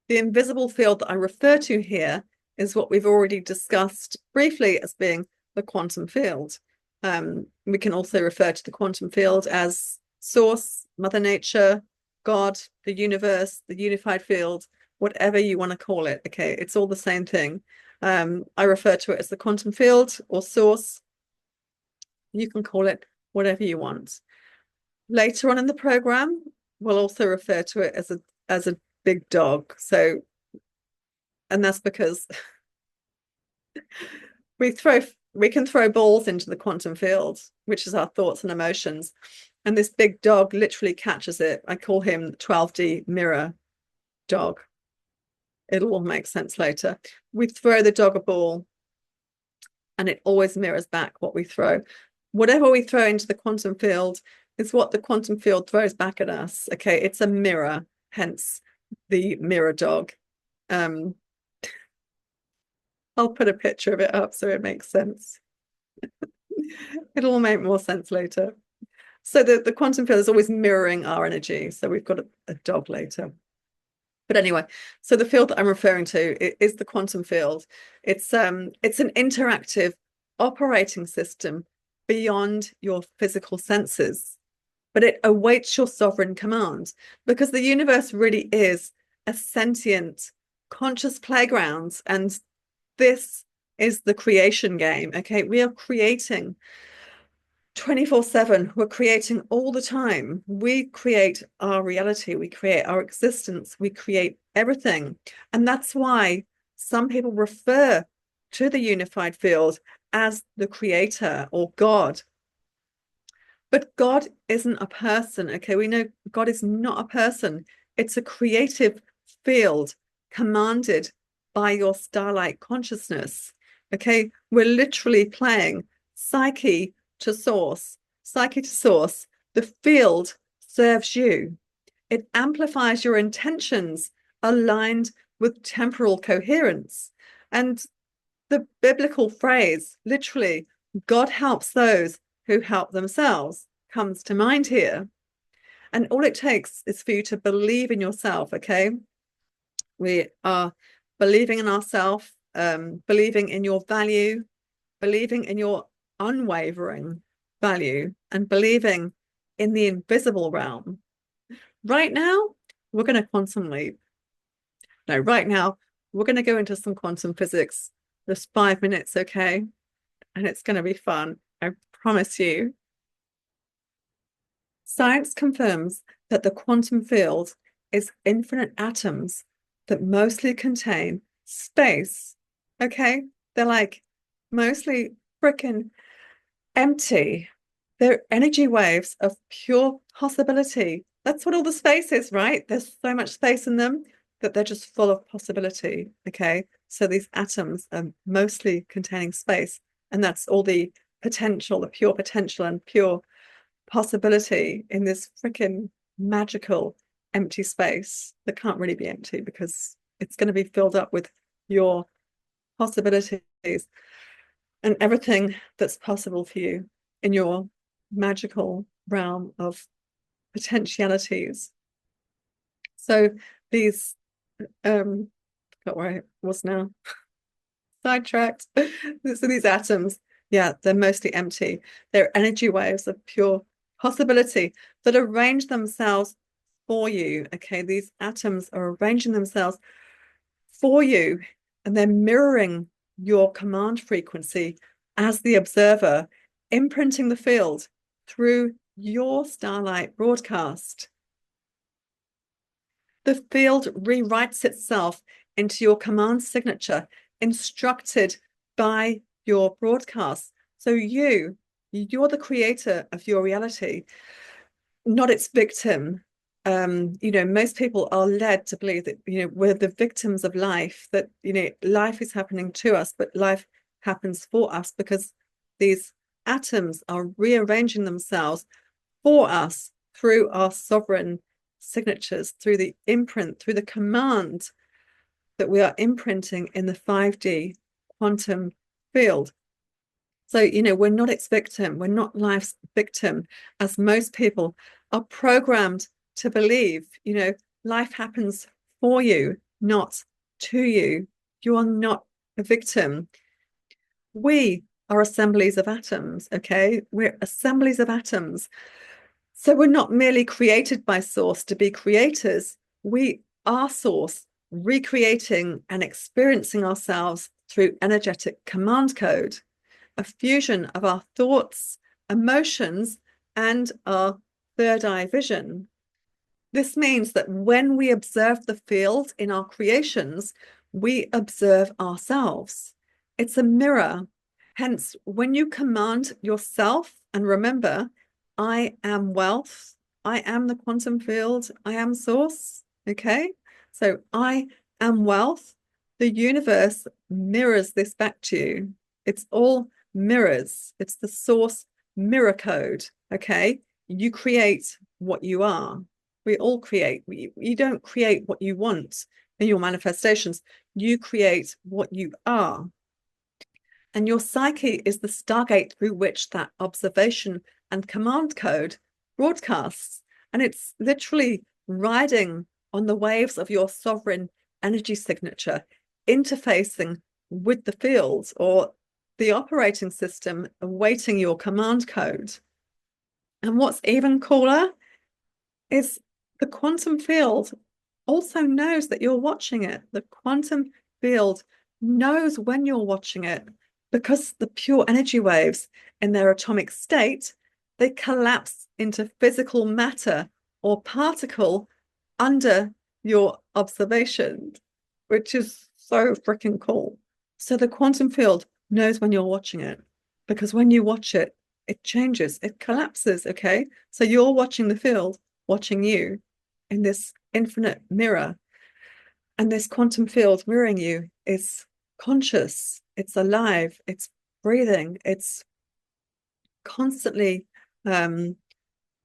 The invisible field that I refer to here is what we've already discussed briefly as being the quantum field. We can also refer to the quantum field as Source, Mother Nature, God, the universe, the unified field, whatever you want to call it. Okay, it's all the same thing. I refer to it as the quantum field or source. You can call it whatever you want. Later on in the program, we'll also refer to it as a big dog. So, and that's because we can throw balls into the quantum field, which is our thoughts and emotions. And this big dog literally catches it. I call him 12D mirror dog. It'll all make sense later. We throw the dog a ball and it always mirrors back what we throw. Whatever we throw into the quantum field is what the quantum field throws back at us. Okay, it's a mirror, hence the mirror dog. I'll put a picture of it up so it makes sense. It'll all make more sense later. So the quantum field is always mirroring our energy. So we've got a dog later. But anyway, so the field that I'm referring to is the quantum field. It's an interactive operating system beyond your physical senses, but it awaits your sovereign command, because the universe really is a sentient, conscious playground, and this is the creation game. Okay, we are creating 24/7. We're creating all the time. We create our reality, we create our existence, we create everything. And that's why some people refer to the unified field as the creator or God. But God isn't a person. Okay, we know God is not a person. It's a creative field commanded by your starlight consciousness. Okay, we're literally playing psyche to source. Psyche to source. The field serves you. It amplifies your intentions aligned with temporal coherence. And the biblical phrase, literally, God helps those who help themselves, comes to mind here. And all it takes is for you to believe in yourself, okay? We are believing in ourselves, believing in your value, believing in your unwavering value, and believing in the invisible realm. Right now, we're going to quantum leap. No, right now, we're going to go into some quantum physics. Just 5 minutes, okay? And it's going to be fun. I promise you. Science confirms that the quantum field is infinite atoms that mostly contain space. Okay? They're like mostly freaking empty. They're energy waves of pure possibility. That's what all the space is, right? There's so much space in them. that they're just full of possibility. Okay. So these atoms are mostly containing space, and that's all the potential, the pure potential and pure possibility in this freaking magical empty space that can't really be empty because it's going to be filled up with your possibilities and everything that's possible for you in your magical realm of potentialities. So these got where I was now, sidetracked. So these atoms, yeah, they're mostly empty. They're energy waves of pure possibility that arrange themselves for you. Okay, these atoms are arranging themselves for you, and they're mirroring your command frequency as the observer, imprinting the field through your Starlight broadcast. The field rewrites itself into your command signature, instructed by your broadcast. So you're the creator of your reality, not its victim. Most people are led to believe that, we're the victims of life, that, life is happening to us, but life happens for us because these atoms are rearranging themselves for us through our sovereign signatures, through the imprint, through the command that we are imprinting in the 5D quantum field. So, we're not its victim. We're not life's victim, as most people are programmed to believe. Life happens for you, not to you. You are not a victim. We are assemblies of atoms, okay? We're assemblies of atoms. So we're not merely created by Source to be creators. We are Source, recreating and experiencing ourselves through energetic command code, a fusion of our thoughts, emotions, and our third eye vision. This means that when we observe the field in our creations, we observe ourselves. It's a mirror. Hence, when you command yourself, and remember, I am wealth, I am the quantum field, I am source. Okay. So I am wealth. The universe mirrors this back to you. It's all mirrors. It's the source mirror code. Okay. You create what you are. We all create. You don't create what you want in your manifestations. You create what you are. And your psyche is the stargate through which that observation and command code broadcasts. And it's literally riding on the waves of your sovereign energy signature, interfacing with the field or the operating system awaiting your command code. And what's even cooler is the quantum field also knows that you're watching it. The quantum field knows when you're watching it because the pure energy waves in their atomic state, they collapse into physical matter or particle under your observation, which is so freaking cool. So the quantum field knows when you're watching it because when you watch it, it changes, it collapses. Okay. So you're watching the field, watching you in this infinite mirror. And this quantum field mirroring you is conscious, it's alive, it's breathing, it's constantly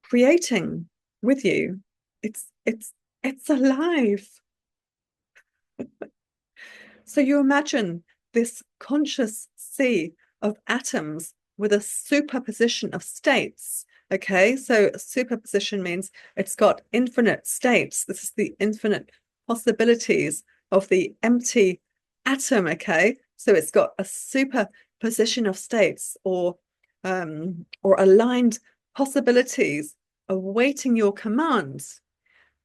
creating with you. It's alive. So you imagine this conscious sea of atoms with a superposition of states. Okay, so superposition means it's got infinite states. This is the infinite possibilities of the empty atom. Okay, so it's got a superposition of states or aligned possibilities awaiting your commands.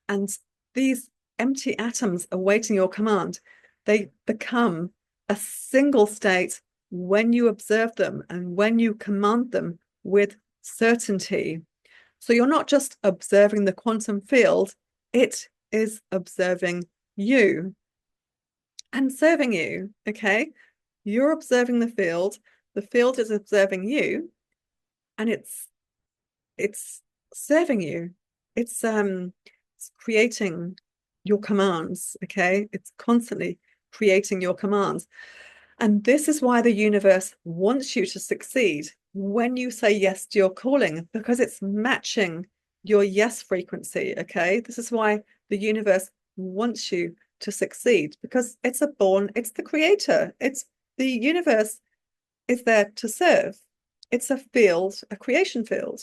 And these empty atoms awaiting your command, they become a single state when you observe them and when you command them with certainty. So you're not just observing the quantum field, it is observing you and serving you. Okay. You're observing the field is observing you, and it's serving you. It's creating your commands, okay? It's constantly creating your commands. And this is why the universe wants you to succeed when you say yes to your calling, because it's matching your yes frequency, okay? This is why the universe wants you to succeed, because it's the creator. It's the universe is there to serve. It's a field, a creation field,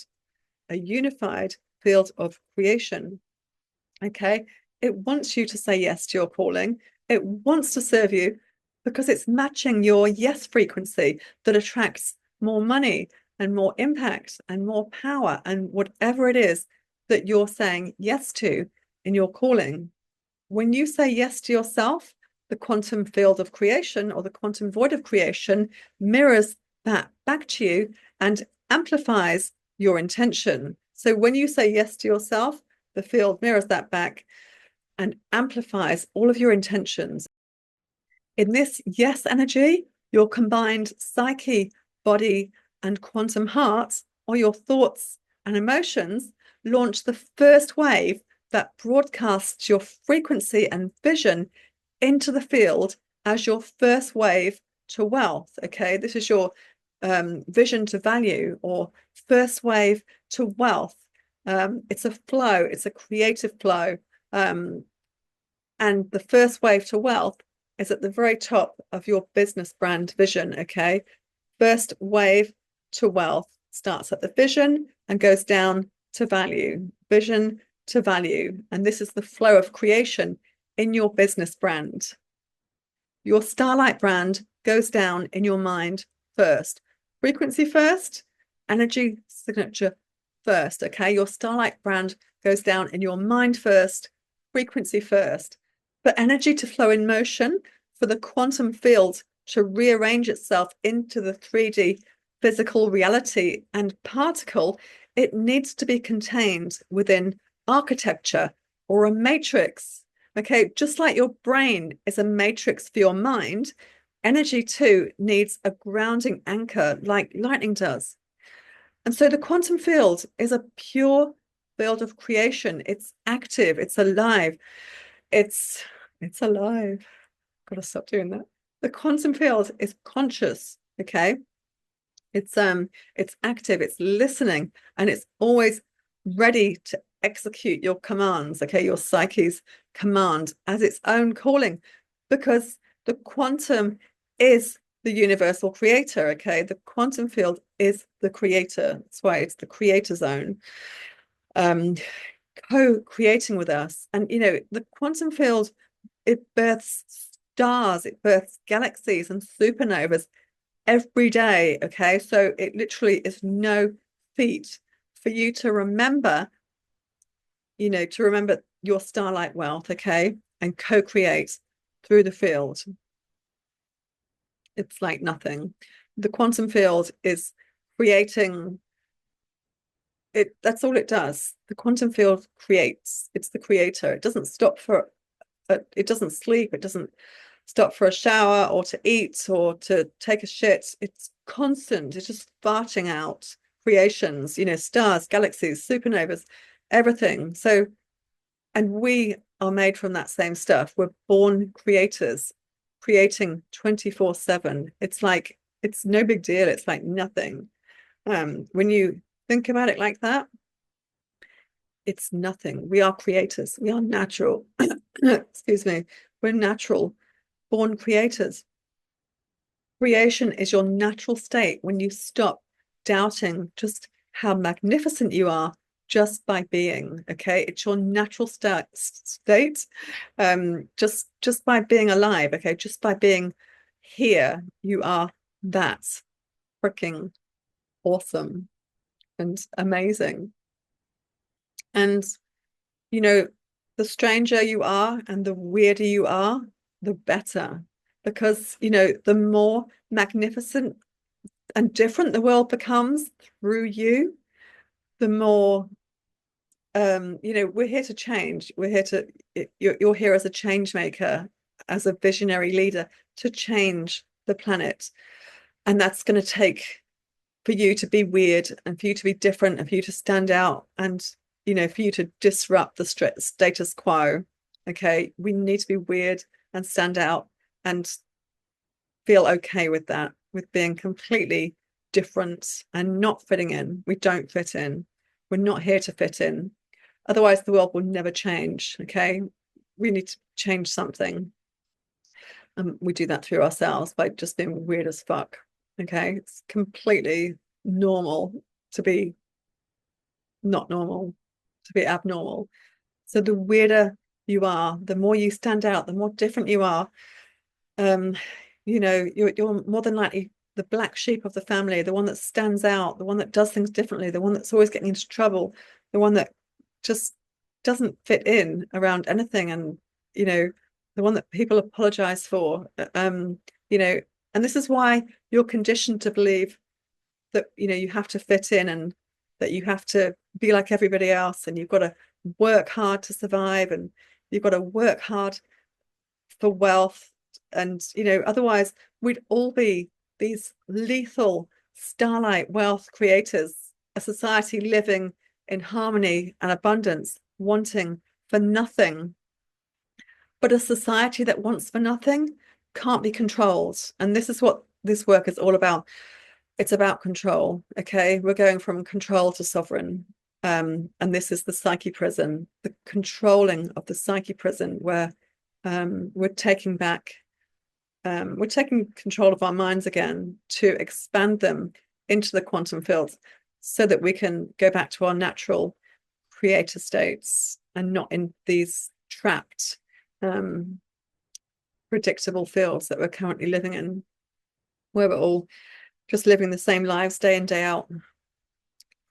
a unified field of creation. Okay. It wants you to say yes to your calling. It wants to serve you because it's matching your yes frequency that attracts more money and more impact and more power and whatever it is that you're saying yes to in your calling. When you say yes to yourself, the quantum field of creation or the quantum void of creation mirrors that back to you and amplifies your intention. So when you say yes to yourself, the field mirrors that back and amplifies all of your intentions. In this yes energy, your combined psyche, body, and quantum heart, or your thoughts and emotions, launch the first wave that broadcasts your frequency and vision into the field as your first wave to wealth. Okay, this is your vision to value or first wave to wealth. It's a flow, it's a creative flow. And the first wave to wealth is at the very top of your business brand vision. Okay. First wave to wealth starts at the vision and goes down to value, vision to value. And this is the flow of creation in your business brand. Your Starlight brand goes down in your mind first. Frequency first, energy signature first. Okay. Your Starlight brand goes down in your mind first, frequency first. For energy to flow in motion, for the quantum field to rearrange itself into the 3D physical reality and particle, it needs to be contained within architecture or a matrix. Okay, just like your brain is a matrix for your mind, energy too needs a grounding anchor like lightning does. And so the quantum field is a pure field of creation. It's active, it's alive, it's it's alive. Gotta stop doing that. The quantum field is conscious, okay? It's active, it's listening, and it's always ready to execute your commands, okay, your psyche's command as its own calling, because the quantum is the universal creator, okay? The quantum field is the creator. That's why it's the creator zone. Co-creating with us. And the quantum field, it births stars, it births galaxies and supernovas every day. Okay, so it literally is no feat for you to remember, to remember your starlight wealth, okay, and co-create through the field. It's like nothing. The quantum field is creating it. That's all it does. The quantum field creates. It's the creator. It doesn't stop for it doesn't sleep. It doesn't stop for a shower or to eat or to take a shit. It's constant. It's just farting out creations, stars, galaxies, supernovas, everything. So, and we are made from that same stuff. We're born creators, creating 24/7. It's no big deal. It's like nothing. When you think about it like that, it's nothing. We are creators. We are natural. Excuse me. We're natural born creators. Creation is your natural state when you stop doubting just how magnificent you are just by being. Okay, it's your natural state. Just by being alive. Okay, just by being here, you are that freaking awesome and amazing. And the stranger you are and the weirder you are, the better. Because, the more magnificent and different the world becomes through you, the more, we're here to change. You're here as a change maker, as a visionary leader to change the planet. And that's going to take for you to be weird and for you to be different and for you to stand out and, for you to disrupt the status quo. Okay, we need to be weird and stand out and feel okay with that, with being completely different and not fitting in. We don't fit in. We're not here to fit in. Otherwise, the world will never change. Okay, we need to change something. We do that through ourselves by just being weird as fuck. Okay, it's completely normal to be not normal, to be abnormal. So the weirder you are, the more you stand out, the more different you are. Um, you're more than likely the black sheep of the family, the one that stands out, the one that does things differently, the one that's always getting into trouble, the one that just doesn't fit in around anything, and the one that people apologize for. You know, and this is why you're conditioned to believe that you have to fit in and that you have to be like everybody else, and you've got to work hard to survive, and you've got to work hard for wealth. And otherwise we'd all be these lethal starlight wealth creators, a society living in harmony and abundance, wanting for nothing. But a society that wants for nothing can't be controlled, and this is what this work is all about. It's about control. Okay, we're going from control to sovereign. And this is the psyche prison, the controlling of the psyche prison, where we're taking back, we're taking control of our minds again to expand them into the quantum fields so that we can go back to our natural creator states and not in these trapped, predictable fields that we're currently living in, where we're all just living the same lives day in, day out,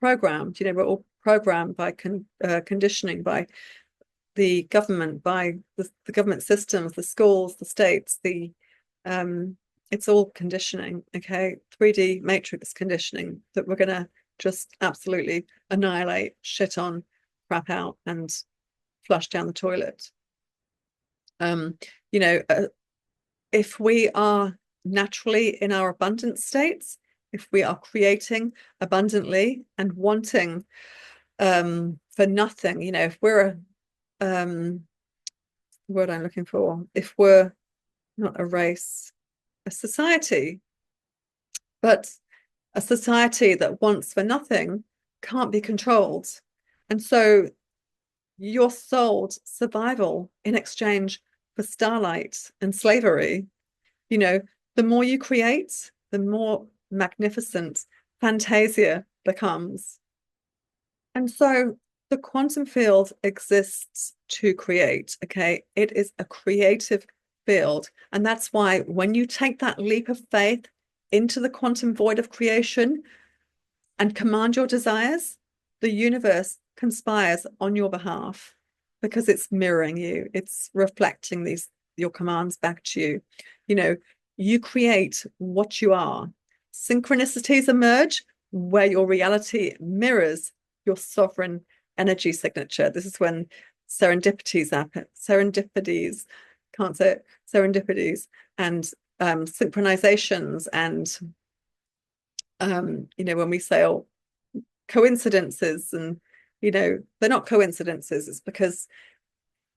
programmed. We're all programmed by conditioning, by the government, by the government systems, the schools, the states, it's all conditioning. Okay, 3D matrix conditioning that we're going to just absolutely annihilate, shit on, crap out, and flush down the toilet. You know, if we are naturally in our abundant states, if we are creating abundantly and wanting for nothing, if we're word I'm looking for, if we're not a race, a society, but a society that wants for nothing can't be controlled. And so you're sold survival in exchange for starlight and slavery. The more you create, the more magnificent Fantasia becomes. And so the quantum field exists to create, okay? It is a creative field. And that's why when you take that leap of faith into the quantum void of creation and command your desires, the universe conspires on your behalf because it's mirroring you. It's reflecting your commands back to you. You create what you are. Synchronicities emerge where your reality mirrors your sovereign energy signature. This is when serendipities happen. Serendipities, can't say it, serendipities, and synchronizations, and when we say coincidences, and they're not coincidences. It's because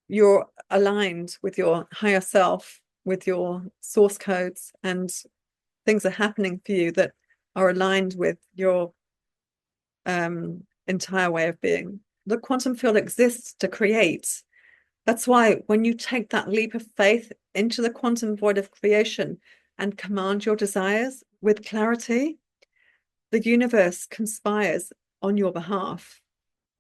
you're aligned with your higher self, with your source codes, and things are happening for you that are aligned with your entire way of being. The quantum field exists to create. That's why when you take that leap of faith into the quantum void of creation and command your desires with clarity, the universe conspires on your behalf.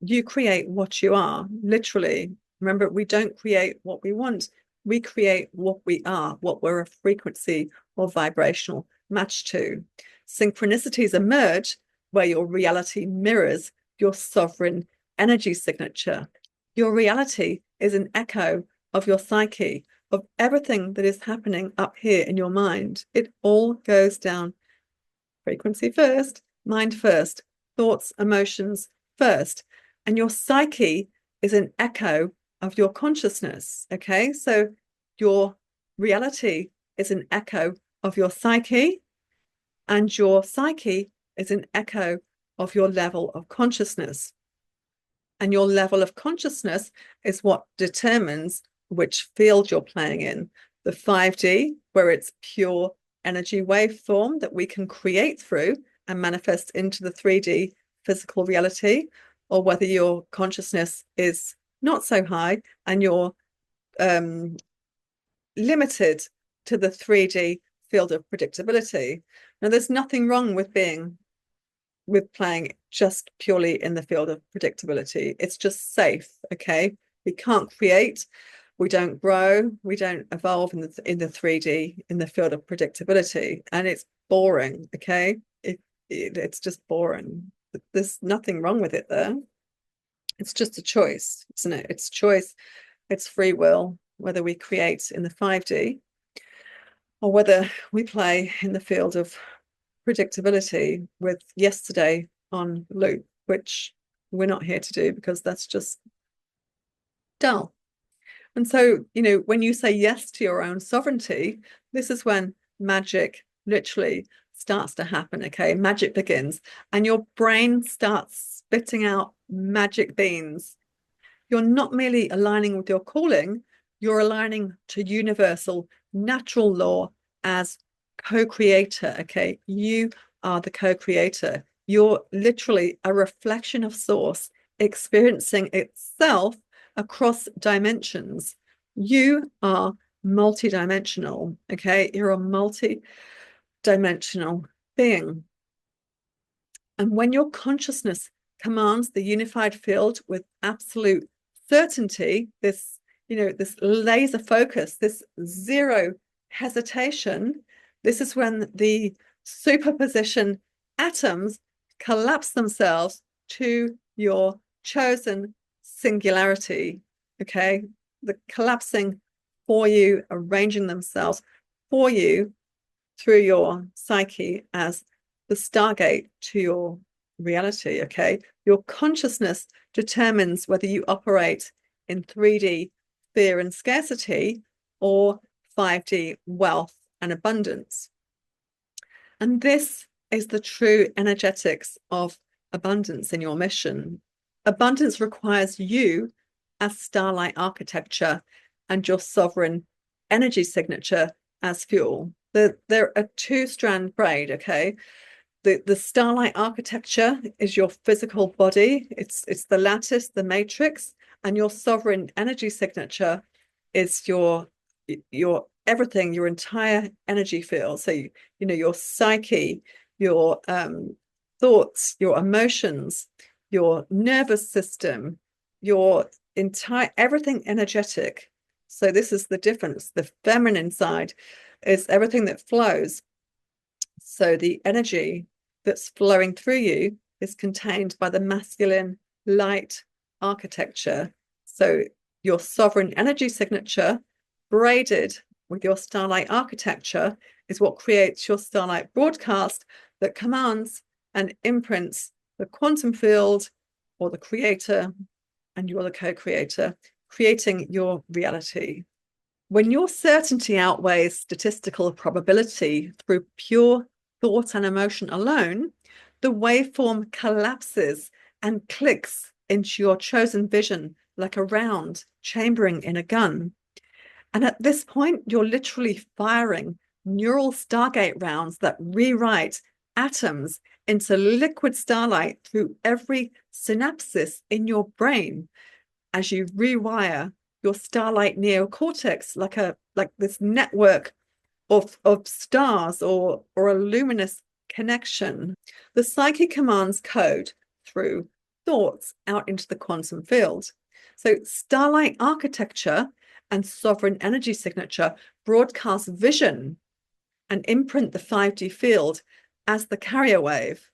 You create what you are, literally. Remember, we don't create what we want. We create what we are, what we're a frequency or vibrational match to. Synchronicities emerge where your reality mirrors your sovereign energy signature. Your reality is an echo of your psyche, of everything that is happening up here in your mind. It all goes down frequency first, mind first, thoughts, emotions first. And your psyche is an echo of your consciousness. Okay, so your reality is an echo of your psyche, and your psyche is an echo of your level of consciousness. And your level of consciousness is what determines which field you're playing in. The 5D, where it's pure energy waveform that we can create through and manifest into the 3D physical reality, or whether your consciousness is not so high and you're limited to the 3D field of predictability. Now, there's nothing wrong with playing just purely in the field of predictability. It's just safe, okay? We can't create, we don't grow, we don't evolve in the 3D, in the field of predictability, and it's boring, okay? It's just boring. There's nothing wrong with it there. It's just a choice, isn't it? It's choice, it's free will, whether we create in the 5D or whether we play in the field of predictability with yesterday on loop, which we're not here to do because that's just dull. And so, when you say yes to your own sovereignty, this is when magic literally starts to happen, okay? Magic begins, and your brain starts spitting out magic beans. You're not merely aligning with your calling, you're aligning to universal natural law as co-creator, okay? You are the co-creator. You're literally a reflection of source experiencing itself across dimensions. You are multidimensional, okay? You're a multi-dimensional being. And when your consciousness commands the unified field with absolute certainty, this laser focus, this zero hesitation, this is when the superposition atoms collapse themselves to your chosen singularity, okay? The collapsing for you, arranging themselves for you through your psyche as the stargate to your reality, okay? Your consciousness determines whether you operate in 3D fear and scarcity or 5D wealth and abundance. And this is the true energetics of abundance in your mission. Abundance requires you as starlight architecture and your sovereign energy signature as fuel. They're a two-strand braid, okay? The starlight architecture is your physical body. It's the lattice, the matrix, and your sovereign energy signature is your everything, your entire energy field. So your psyche, your thoughts, your emotions, your nervous system, your entire everything energetic. So this is the difference. The feminine side is everything that flows. So the energy that's flowing through you is contained by the masculine light architecture. So your sovereign energy signature, braided with your starlight architecture, is what creates your starlight broadcast that commands and imprints the quantum field or the creator, and you're the co-creator, creating your reality. When your certainty outweighs statistical probability through pure thought and emotion alone, the waveform collapses and clicks into your chosen vision like a round chambering in a gun. And at this point, you're literally firing neural stargate rounds that rewrite atoms into liquid starlight through every synapsis in your brain as you rewire your starlight neocortex like this network of stars or a luminous connection. The psyche commands code through thoughts out into the quantum field. So starlight architecture and sovereign energy signature broadcast vision and imprint the 5D field as the carrier wave.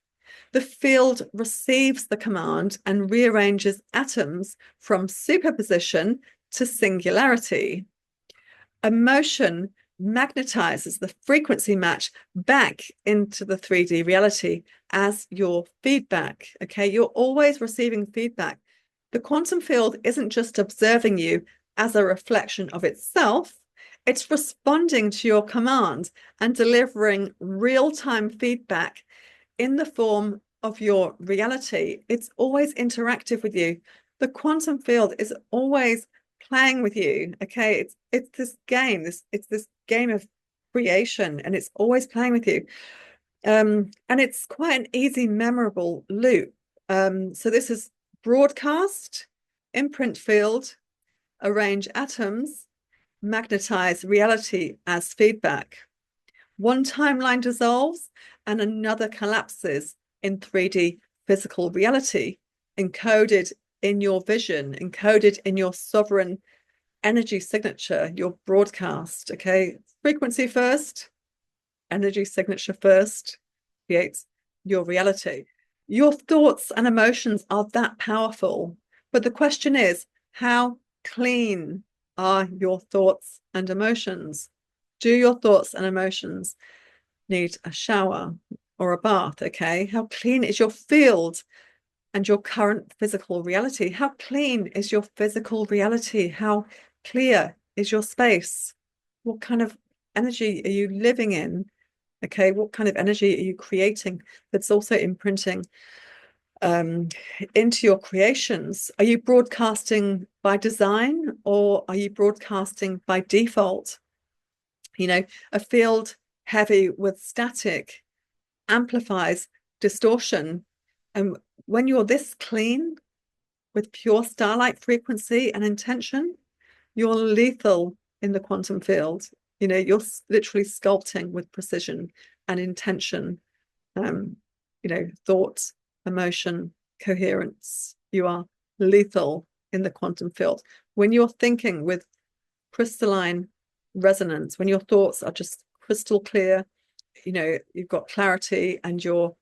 The field receives the command and rearranges atoms from superposition to singularity. Emotion magnetizes the frequency match back into the 3D reality as your feedback. Okay, you're always receiving feedback. The quantum field isn't just observing you as a reflection of itself, it's responding to your command and delivering real-time feedback in the form of your reality. It's always interactive with you. The quantum field is always playing with you. Okay, it's this game, it's this game of creation, and it's always playing with you. And it's quite an easy, memorable loop. So this is broadcast, imprint field, arrange atoms, magnetize reality as feedback. One timeline dissolves and another collapses in 3D physical reality, encoded in your vision, encoded in your sovereign energy signature, your broadcast. Okay, frequency first, energy signature first creates your reality. Your thoughts and emotions are that powerful. But the question is, how clean are your thoughts and emotions? Do your thoughts and emotions need a shower or a bath? Okay. How clean is your field and your current physical reality? How clean is your physical reality? How clear is your space? What kind of energy are you living in? Okay, what kind of energy are you creating that's also imprinting into your creations? Are you broadcasting by design, or are you broadcasting by default? You know, a field heavy with static amplifies distortion. And when you're this clean with pure starlight frequency and intention, you're lethal in the quantum field. You know, you're literally sculpting with precision and intention. Thought, emotion, coherence. You are lethal in the quantum field. When you're thinking with crystalline resonance, when your thoughts are just crystal clear, you've got clarity, and you're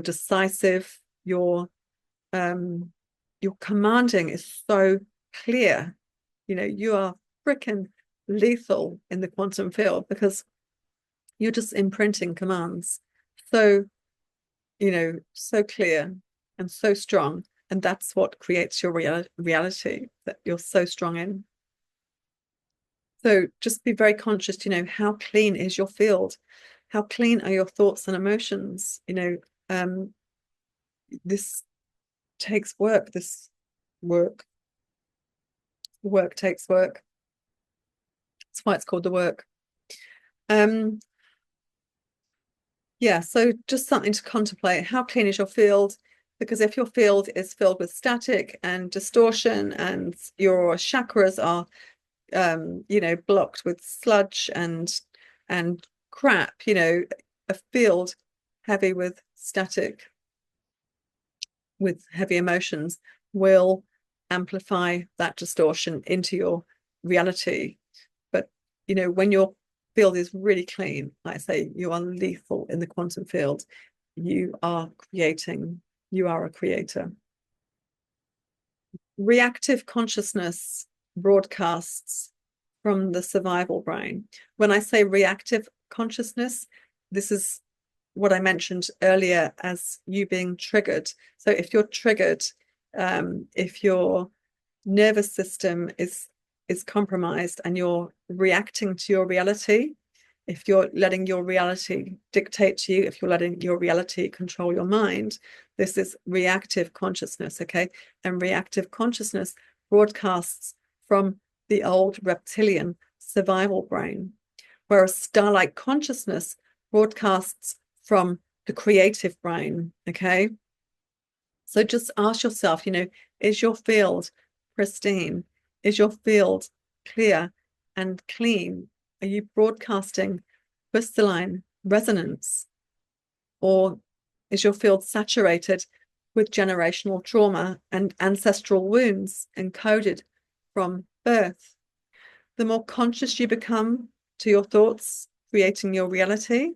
decisive, your commanding is so clear. You are freaking lethal in the quantum field, because you're just imprinting commands so so clear and so strong, and that's what creates your reality that you're so strong in. So just be very conscious, how clean is your field? How clean are your thoughts and emotions? This takes work. This work takes work. That's why it's called the work. Yeah, so just something to contemplate. How clean is your field? Because if your field is filled with static and distortion, and your chakras are blocked with sludge and crap, a field heavy with static, with heavy emotions, will amplify that distortion into your reality. But when your field is really clean, like I say, you are lethal in the quantum field. You are creating, you are a creator. Reactive consciousness broadcasts from the survival brain. When I say reactive consciousness, this is what I mentioned earlier as you being triggered. So if you're triggered, if your nervous system is compromised and you're reacting to your reality, if you're letting your reality dictate to you, if you're letting your reality control your mind, this is reactive consciousness, okay? And reactive consciousness broadcasts from the old reptilian survival brain, whereas starlight consciousness broadcasts from the creative brain, okay? So just ask yourself, is your field pristine? Is your field clear and clean? Are you broadcasting crystalline resonance? Or is your field saturated with generational trauma and ancestral wounds encoded from birth? The more conscious you become to your thoughts creating your reality,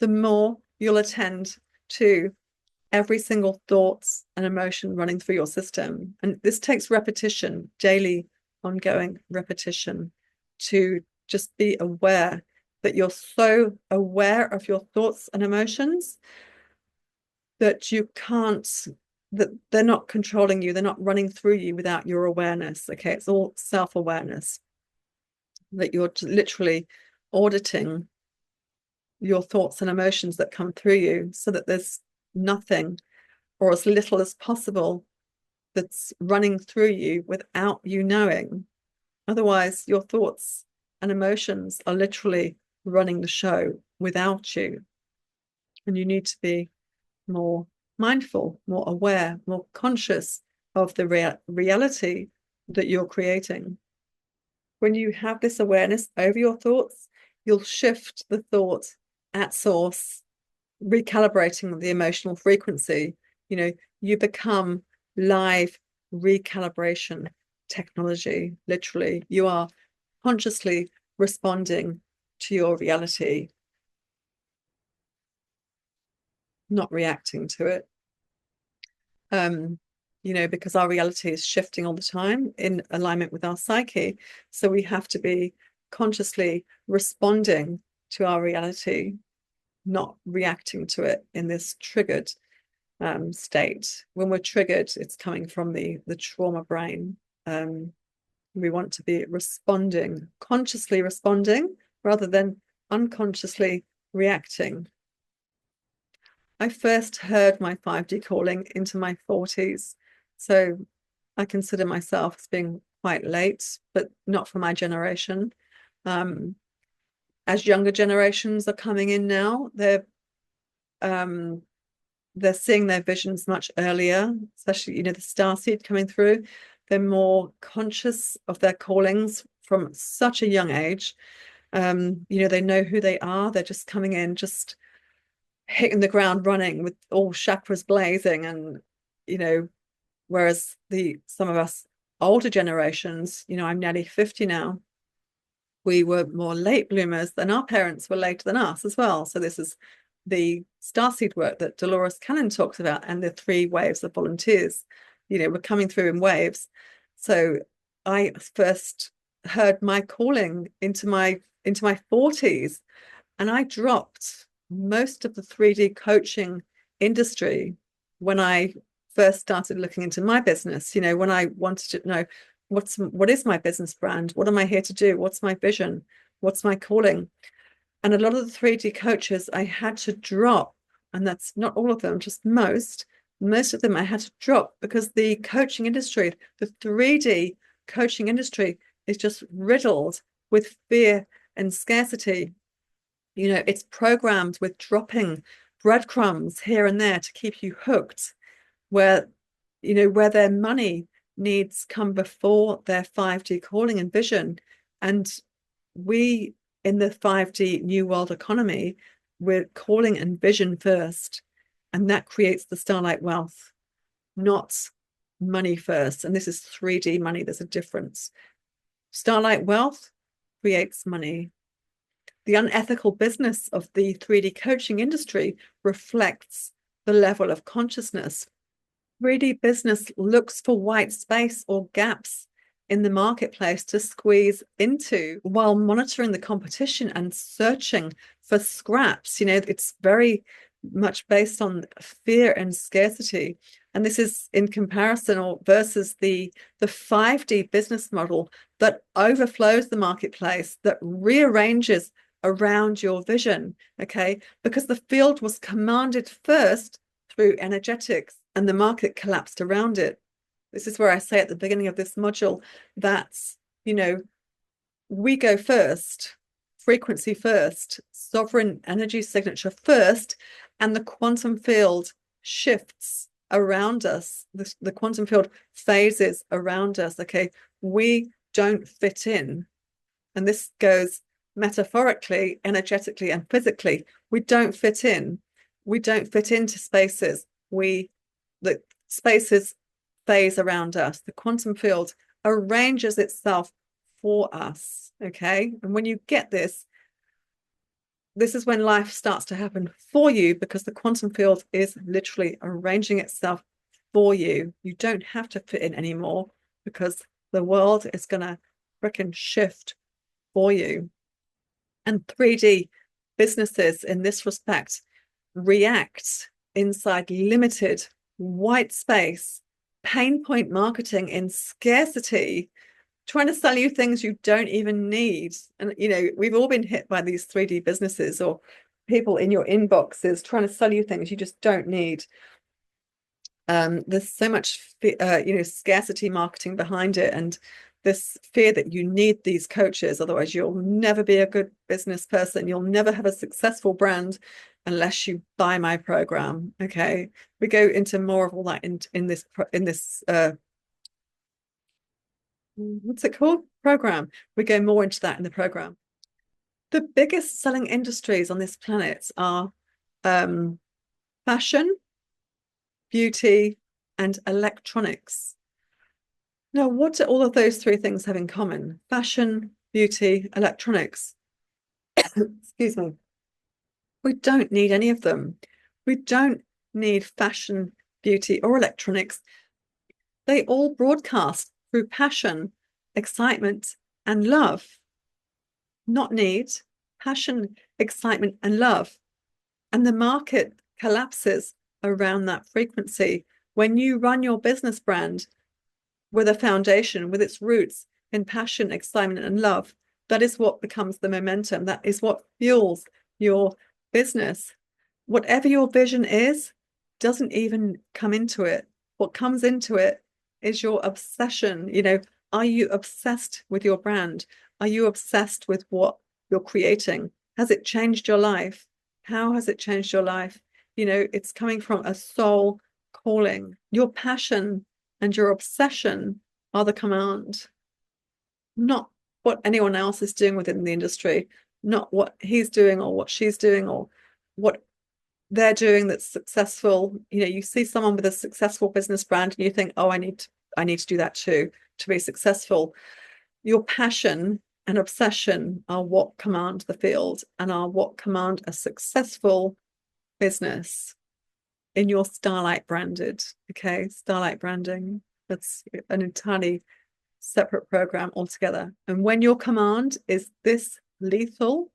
the more you'll attend to every single thoughts and emotion running through your system. And this takes repetition, daily, ongoing repetition, to just be aware that you're so aware of your thoughts and emotions that you can't, that they're not controlling you, they're not running through you without your awareness. Okay, it's all self-awareness, that you're literally auditing your thoughts and emotions that come through you, so that there's nothing, or as little as possible, that's running through you without you knowing. Otherwise, your thoughts and emotions are literally running the show without you. And you need to be more mindful, more aware, more conscious of the reality that you're creating. When you have this awareness over your thoughts, you'll shift the thought at source, recalibrating the emotional frequency. You become live recalibration technology. Literally, you are consciously responding to your reality, not reacting to it. Because our reality is shifting all the time in alignment with our psyche. So we have to be consciously responding to our reality, not reacting to it in this triggered state. When we're triggered, it's coming from the trauma brain. We want to be responding, consciously responding, rather than unconsciously reacting. I first heard my 5D calling into my 40s. So I consider myself as being quite late, but not for my generation. As younger generations are coming in now, they're seeing their visions much earlier, especially, the starseed coming through. They're more conscious of their callings from such a young age. They know who they are. They're just coming in, just hitting the ground running with all chakras blazing. And, whereas some of us older generations, I'm nearly 50 now, we were more late bloomers, and our parents were later than us as well. So this is the starseed work that Dolores Cannon talks about, and the 3 waves of volunteers. We're coming through in waves. So I first heard my calling into my 40s, and I dropped most of the 3D coaching industry when I first started looking into my business. When I wanted to know what is my business brand, what am I here to do, what's my vision, what's my calling. And a lot of the 3D coaches I had to drop, and that's not all of them, just most of them I had to drop, because the coaching industry, the 3D coaching industry, is just riddled with fear and scarcity. It's programmed with dropping breadcrumbs here and there to keep you hooked, where their money needs come before their 5D calling and vision. And we, in the 5D new world economy, we're calling and vision first, and that creates the Starlight Wealth, not money first. And this is 3D money. There's a difference. Starlight Wealth creates money. The unethical business of the 3D coaching industry reflects the level of consciousness. 3D business looks for white space or gaps in the marketplace to squeeze into, while monitoring the competition and searching for scraps. It's very much based on fear and scarcity. And this is in comparison or versus the 5D business model that overflows the marketplace, that rearranges around your vision, okay? Because the field was commanded first through energetics, and the market collapsed around it. This is where I say at the beginning of this module that, we go first, frequency first, sovereign energy signature first, and the quantum field shifts around us. The quantum field phases around us, okay? We don't fit in. And this goes metaphorically, energetically, and physically. We don't fit in. We don't fit into spaces. The spaces phase around us. The quantum field arranges itself for us, okay? And when you get this is when life starts to happen for you, because the quantum field is literally arranging itself for you. You don't have to fit in anymore, because the world is going to frickin' shift for you. And 3D businesses in this respect react inside limited white space, pain point marketing in scarcity, trying to sell you things you don't even need. And, we've all been hit by these 3D businesses or people in your inboxes trying to sell you things you just don't need. There's so much, scarcity marketing behind it. And this fear that you need these coaches, otherwise you'll never be a good business person. You'll never have a successful brand unless you buy my program. Okay, we go into more of all that in this what's it called? Program. We go more into that in the program. The biggest selling industries on this planet are fashion, beauty, and electronics. Now, what do all of those three things have in common? Fashion, beauty, electronics. Excuse me. We don't need any of them. We don't need fashion, beauty, or electronics. They all broadcast through passion, excitement, and love. Not need, passion, excitement, and love. And the market collapses around that frequency. When you run your business brand with a foundation, with its roots in passion, excitement, and love, that is what becomes the momentum. That is what fuels your business. Whatever your vision is, doesn't even come into it. What comes into it is your obsession. Are you obsessed with your brand? Are you obsessed with what you're creating? Has it changed your life? How has it changed your life? It's coming from a soul calling. Your passion and your obsession are the command, not what anyone else is doing within the industry, not what he's doing or what she's doing or what they're doing that's successful. You see someone with a successful business brand and you think, oh, I need to do that too to be successful. Your passion and obsession are what command the field and are what command a successful business in your Starlight branded. Okay, Starlight branding. That's an entirely separate program altogether. And when your command is this lethal,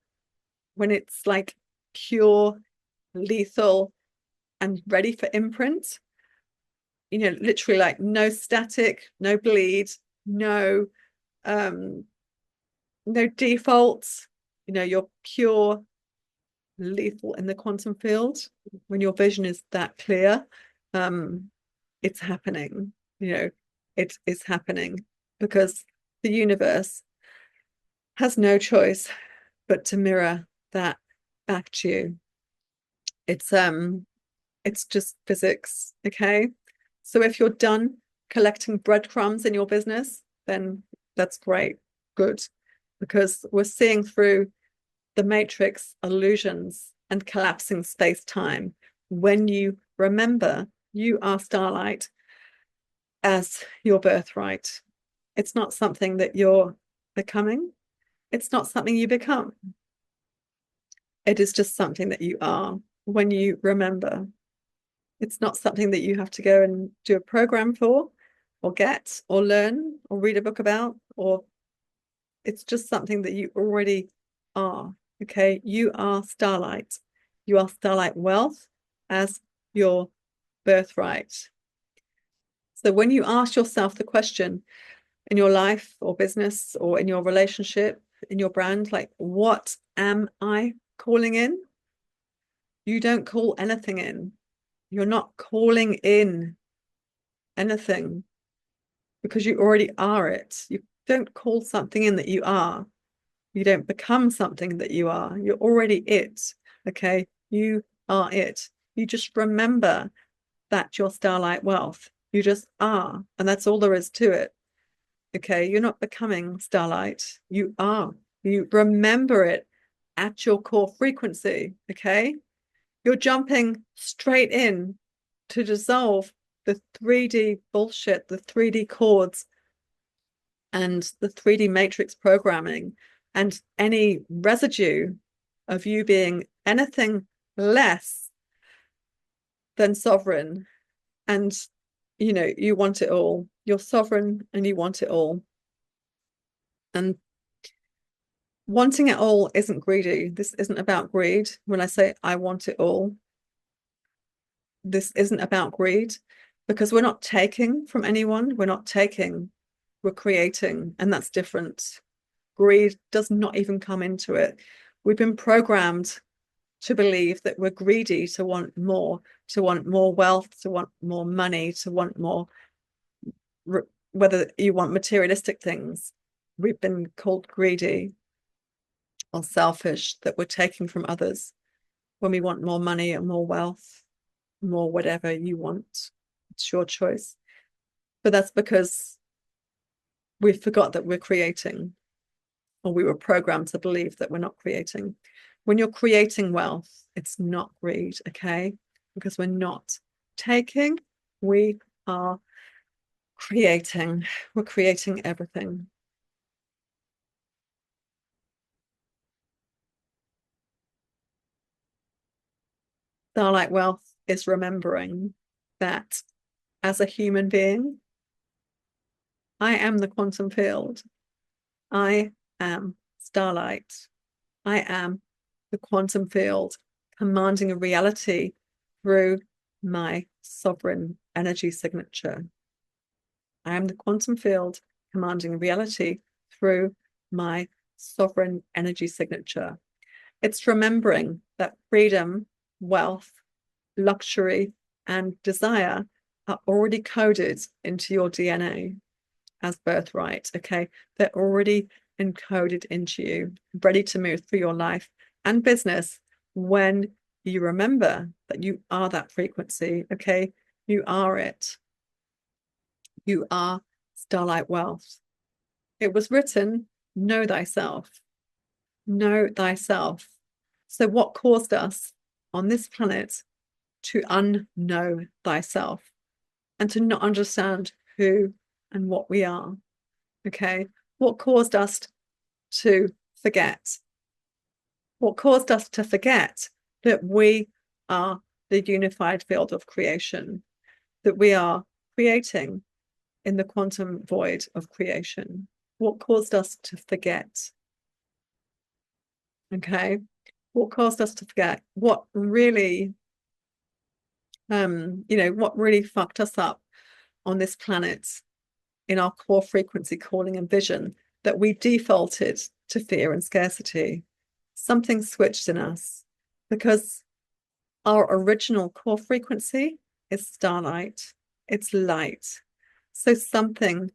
when it's like pure lethal and ready for imprint, literally like no static, no bleed, no defaults, you're pure lethal in the quantum field. When your vision is that clear, it's happening. It is happening because the universe has no choice but to mirror that back to you. It's just physics. Okay, so if you're done collecting breadcrumbs in your business, then that's great, good, because we're seeing through the matrix illusions and collapsing space-time. When you remember you are Starlight as your birthright, it's not something that you're becoming. It's not something you become. It is just something that you are when you remember. It's not something that you have to go and do a program for or get or learn or read a book about, or it's just something that you already are. Okay, you are Starlight. You are Starlight Wealth as your birthright. So when you ask yourself the question in your life or business or in your relationship, in your brand, like, what am I calling in? You don't call anything in. You're not calling in anything because you already are it. You don't call something in that you are. You don't become something that you are. You're already it. Okay, you are it. You just remember that you're Starlight Wealth. You just are, and that's all there is to it. Okay, you're not becoming Starlight. You are. You remember it at your core frequency. Okay, you're jumping straight in to dissolve the 3D bullshit, the 3D chords, and the 3D matrix programming, and any residue of you being anything less than sovereign. And you want it all. You're sovereign and you want it all. And wanting it all isn't greedy. This isn't about greed. When I say I want it all, this isn't about greed, because we're not taking from anyone. We're not taking, we're creating, and that's different. Greed does not even come into it. We've been programmed to believe that we're greedy, to want more wealth, to want more money, to want more whether you want materialistic things, we've been called greedy or selfish, that we're taking from others when we want more money and more wealth, more whatever you want. It's your choice. But that's because we forgot that we're creating, or we were programmed to believe that we're not creating. When you're creating wealth, it's not greed, okay? Because we're not taking, we are creating. We're creating everything. Starlight Wealth is remembering that as a human being, I am the quantum field. I am starlight. I am the quantum field commanding a reality through my sovereign energy signature. I am the quantum field commanding reality through my sovereign energy signature. It's remembering that freedom, wealth, luxury, and desire are already coded into your DNA as birthright. Okay. They're already encoded into you, ready to move through your life and business when you remember that you are that frequency. Okay. You are it. You are Starlight Wealth. It was written, know thyself. Know thyself. So, what caused us on this planet to unknow thyself and to not understand who and what we are? Okay. What caused us to forget? What caused us to forget that we are the unified field of creation, that we are creating in the quantum void of creation? What caused us to forget? Okay. What caused us to forget? What really, what really fucked us up on this planet in our core frequency calling and vision, that we defaulted to fear and scarcity. Something switched in us because our original core frequency is starlight, it's light. So something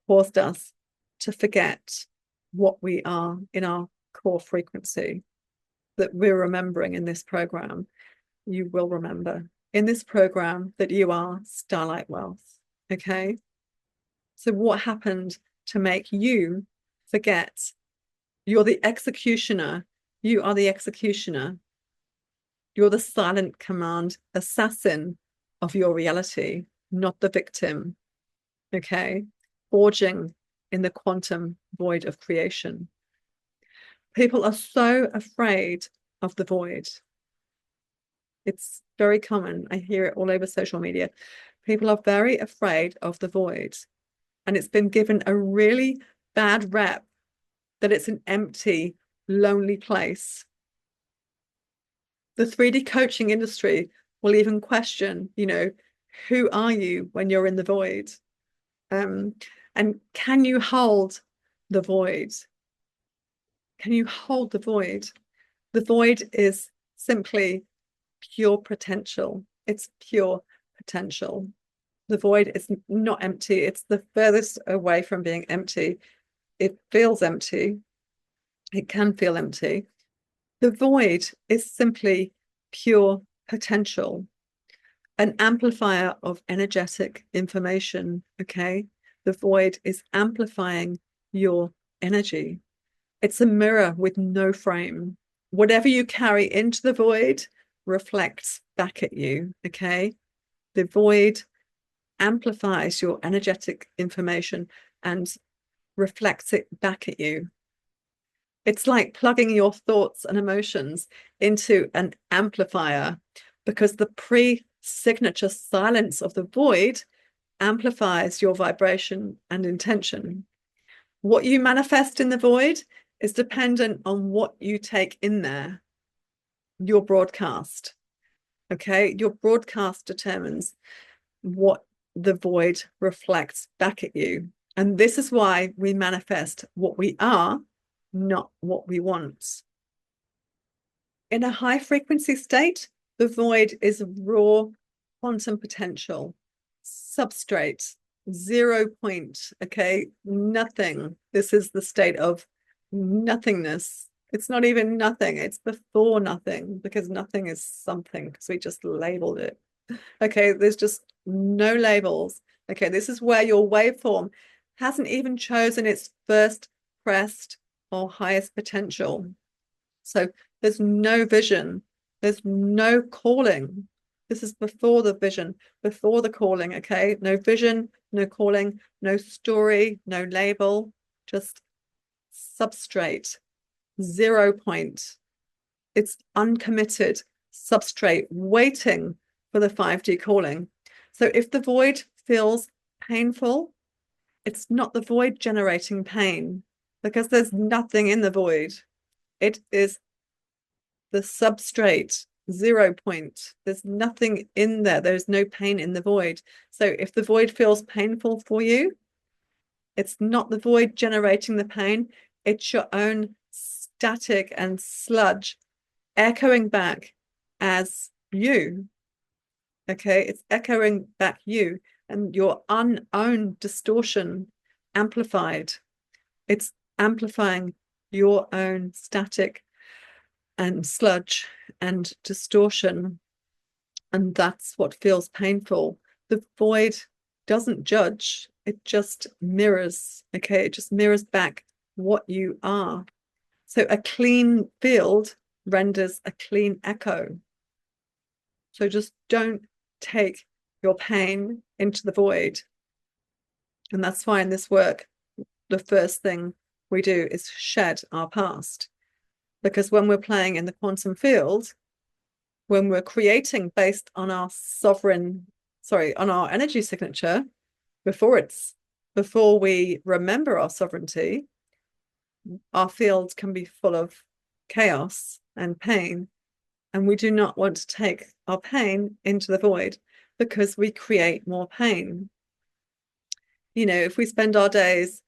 caused us to forget what we are in our core frequency that we're remembering in this program. You will remember in this program that you are Starlight Wealth. Okay. So, what happened to make you forget? You're the executioner. You are the executioner. You're the silent command assassin of your reality, not the victim. Okay. Forging in the quantum void of creation. People are so afraid of the void. It's very common. I hear it all over social media. People are very afraid of the void. And it's been given a really bad rep that it's an empty, lonely place. The 3D coaching industry will even question, who are you when you're in the void? And can you hold the void? Can you hold the void? The void is simply pure potential. It's pure potential. The void is not empty. It's the furthest away from being empty. It feels empty. It can feel empty. The void is simply pure potential, an amplifier of energetic information. Okay. The void is amplifying your energy. It's a mirror with no frame. Whatever you carry into the void reflects back at you. Okay. The void amplifies your energetic information and reflects it back at you. It's like plugging your thoughts and emotions into an amplifier, because the pre-signature silence of the void amplifies your vibration and intention. What you manifest in the void is dependent on what you take in there, your broadcast. Okay, your broadcast determines what the void reflects back at you. And this is why we manifest what we are, not what we want. In a high frequency state, the void is raw quantum potential, substrate, 0 point. Okay, nothing. This is the state of nothingness. It's not even nothing, it's before nothing, because nothing is something, because we just labeled it. Okay, there's just no labels. Okay, this is where your waveform hasn't even chosen its first crest or highest potential. So there's no vision, there's no calling. This is before the vision, before the calling. Okay, no vision, no calling, no story, no label, just substrate, 0 point. It's uncommitted substrate waiting for the 5D calling. So if the void feels painful, it's not the void generating pain, because there's nothing in the void. It is the substrate, 0 point. There's nothing in there. There's no pain in the void. So if the void feels painful for you, it's not the void generating the pain. It's your own static and sludge echoing back as you. Okay, it's echoing back you and your unowned distortion amplified. It's amplifying your own static and sludge and distortion. And that's what feels painful. The void doesn't judge, it just mirrors. Okay, it just mirrors back what you are. So a clean field renders a clean echo. So just don't take your pain into the void. And that's why in this work, the first thing we do is shed our past. Because when we're playing in the quantum field, when we're creating based on our on our energy signature, before we remember our sovereignty, our fields can be full of chaos and pain. And we do not want to take our pain into the void, because we create more pain. You know, if we spend our days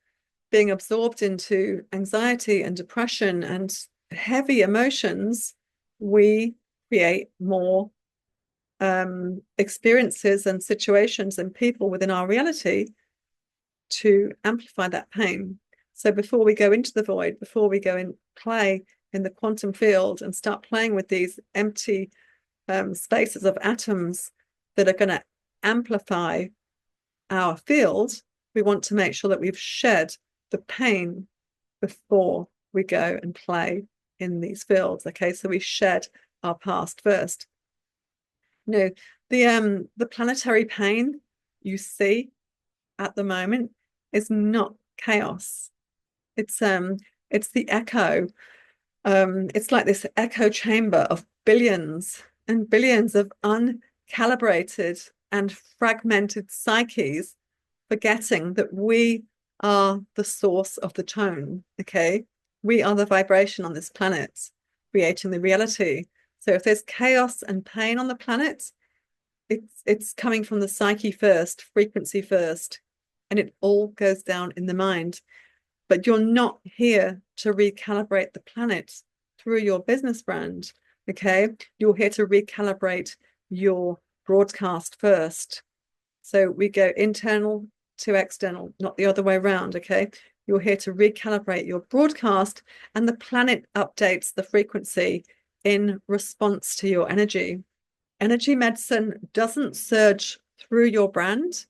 being absorbed into anxiety and depression and heavy emotions, we create more experiences and situations and people within our reality to amplify that pain. So before we go into the void, before we go and play in the quantum field and start playing with these empty spaces of atoms that are going to amplify our field, we want to make sure that we've shed the pain before we go and play in these fields. Okay, so we shed our past first. No, the planetary pain you see at the moment is not chaos. It's the echo. It's like this echo chamber of billions and billions of uncalibrated and fragmented psyches, forgetting that we are the source of the tone. Okay, we are the vibration on this planet, creating the reality. So if there's chaos and pain on the planet, it's coming from the psyche first, frequency first, and it all goes down in the mind. But you're not here to recalibrate the planet through your business brand. Okay, you're here to recalibrate your broadcast first. So we go internal to external, not the other way around. Okay, you're here to recalibrate your broadcast, and the planet updates the frequency in response to your energy. Energy medicine doesn't surge through your brand.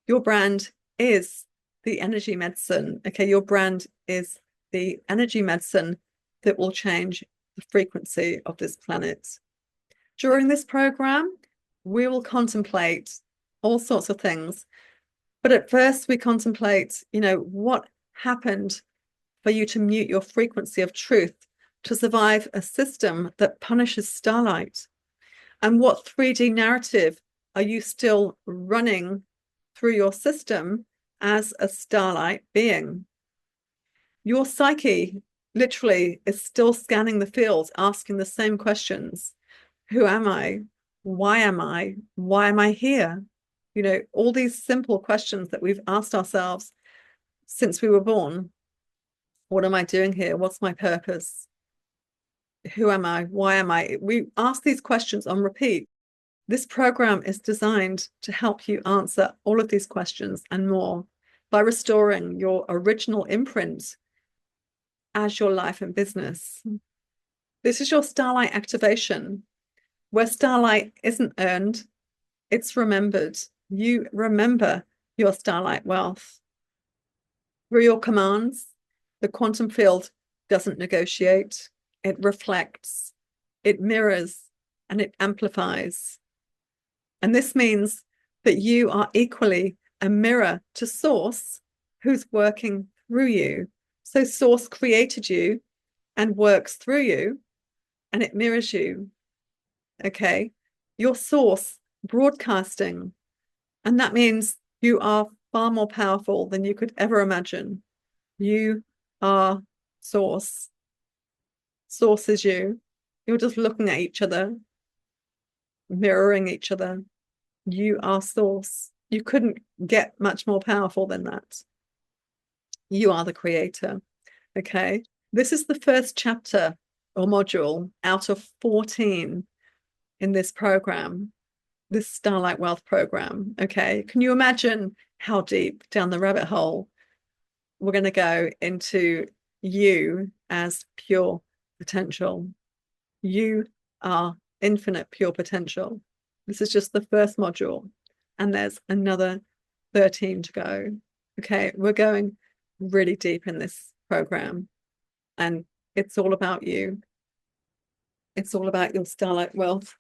Your brand is the energy medicine. Okay, your brand is the energy medicine that will change the frequency of this planet. During this program, we will contemplate all sorts of things. But at first, we contemplate, what happened for you to mute your frequency of truth to survive a system that punishes Starlight? And what 3D narrative are you still running through your system as a Starlight being? Your psyche literally is still scanning the field, asking the same questions. Who am I? Why am I? Why am I here? All these simple questions that we've asked ourselves since we were born. What am I doing here? What's my purpose? Who am I? Why am I? We ask these questions on repeat. This program is designed to help you answer all of these questions and more by restoring your original imprint as your life and business. This is your Starlight activation, where Starlight isn't earned, it's remembered. You remember your Starlight wealth. Through your commands, the quantum field doesn't negotiate, it reflects, it mirrors, and it amplifies. And this means that you are equally a mirror to Source, who's working through you. So Source created you and works through you, and it mirrors you. Okay. Your Source broadcasting. And that means you are far more powerful than you could ever imagine. You are Source. Source is you. You're just looking at each other, mirroring each other. You are Source. You couldn't get much more powerful than that. You are the creator. Okay. This is the first chapter or module out of 14 in this program, this Starlight Wealth program. Okay. Can you imagine how deep down the rabbit hole we're going to go into you as pure potential? You are infinite pure potential. This is just the first module, and there's another 13 to go. Okay, we're going really deep in this program, and it's all about you. It's all about your Starlight Wealth.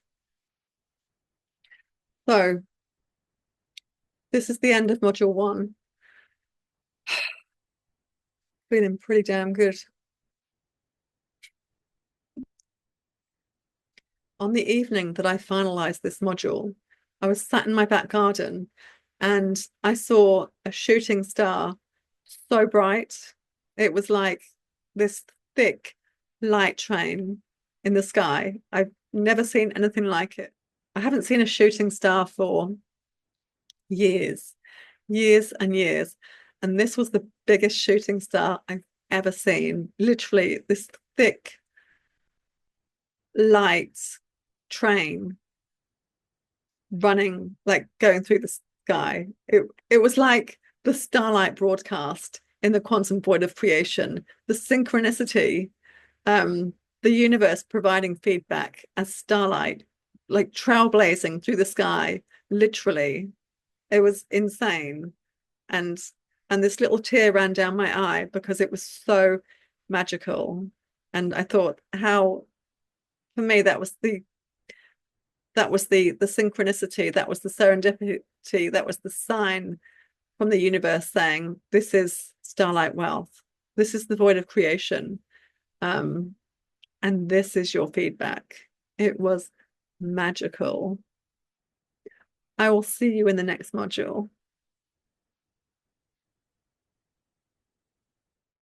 So, this is the end of module 1. Feeling pretty damn good. On the evening that I finalized this module, I was sat in my back garden and I saw a shooting star so bright. It was like this thick light train in the sky. I've never seen anything like it. I haven't seen a shooting star for years, years and years. And this was the biggest shooting star I've ever seen. Literally, this thick light train running, like going through the sky. It was like the Starlight broadcast in the quantum void of creation, the synchronicity, the universe providing feedback as starlight, like trailblazing through the sky, literally. It was insane. And this little tear ran down my eye because it was so magical. And I thought how, for me, that was the synchronicity, that was the serendipity, that was the sign from the universe saying, this is Starlight Wealth, this is the void of creation, and this is your feedback. It was magical. I will see you in the next module.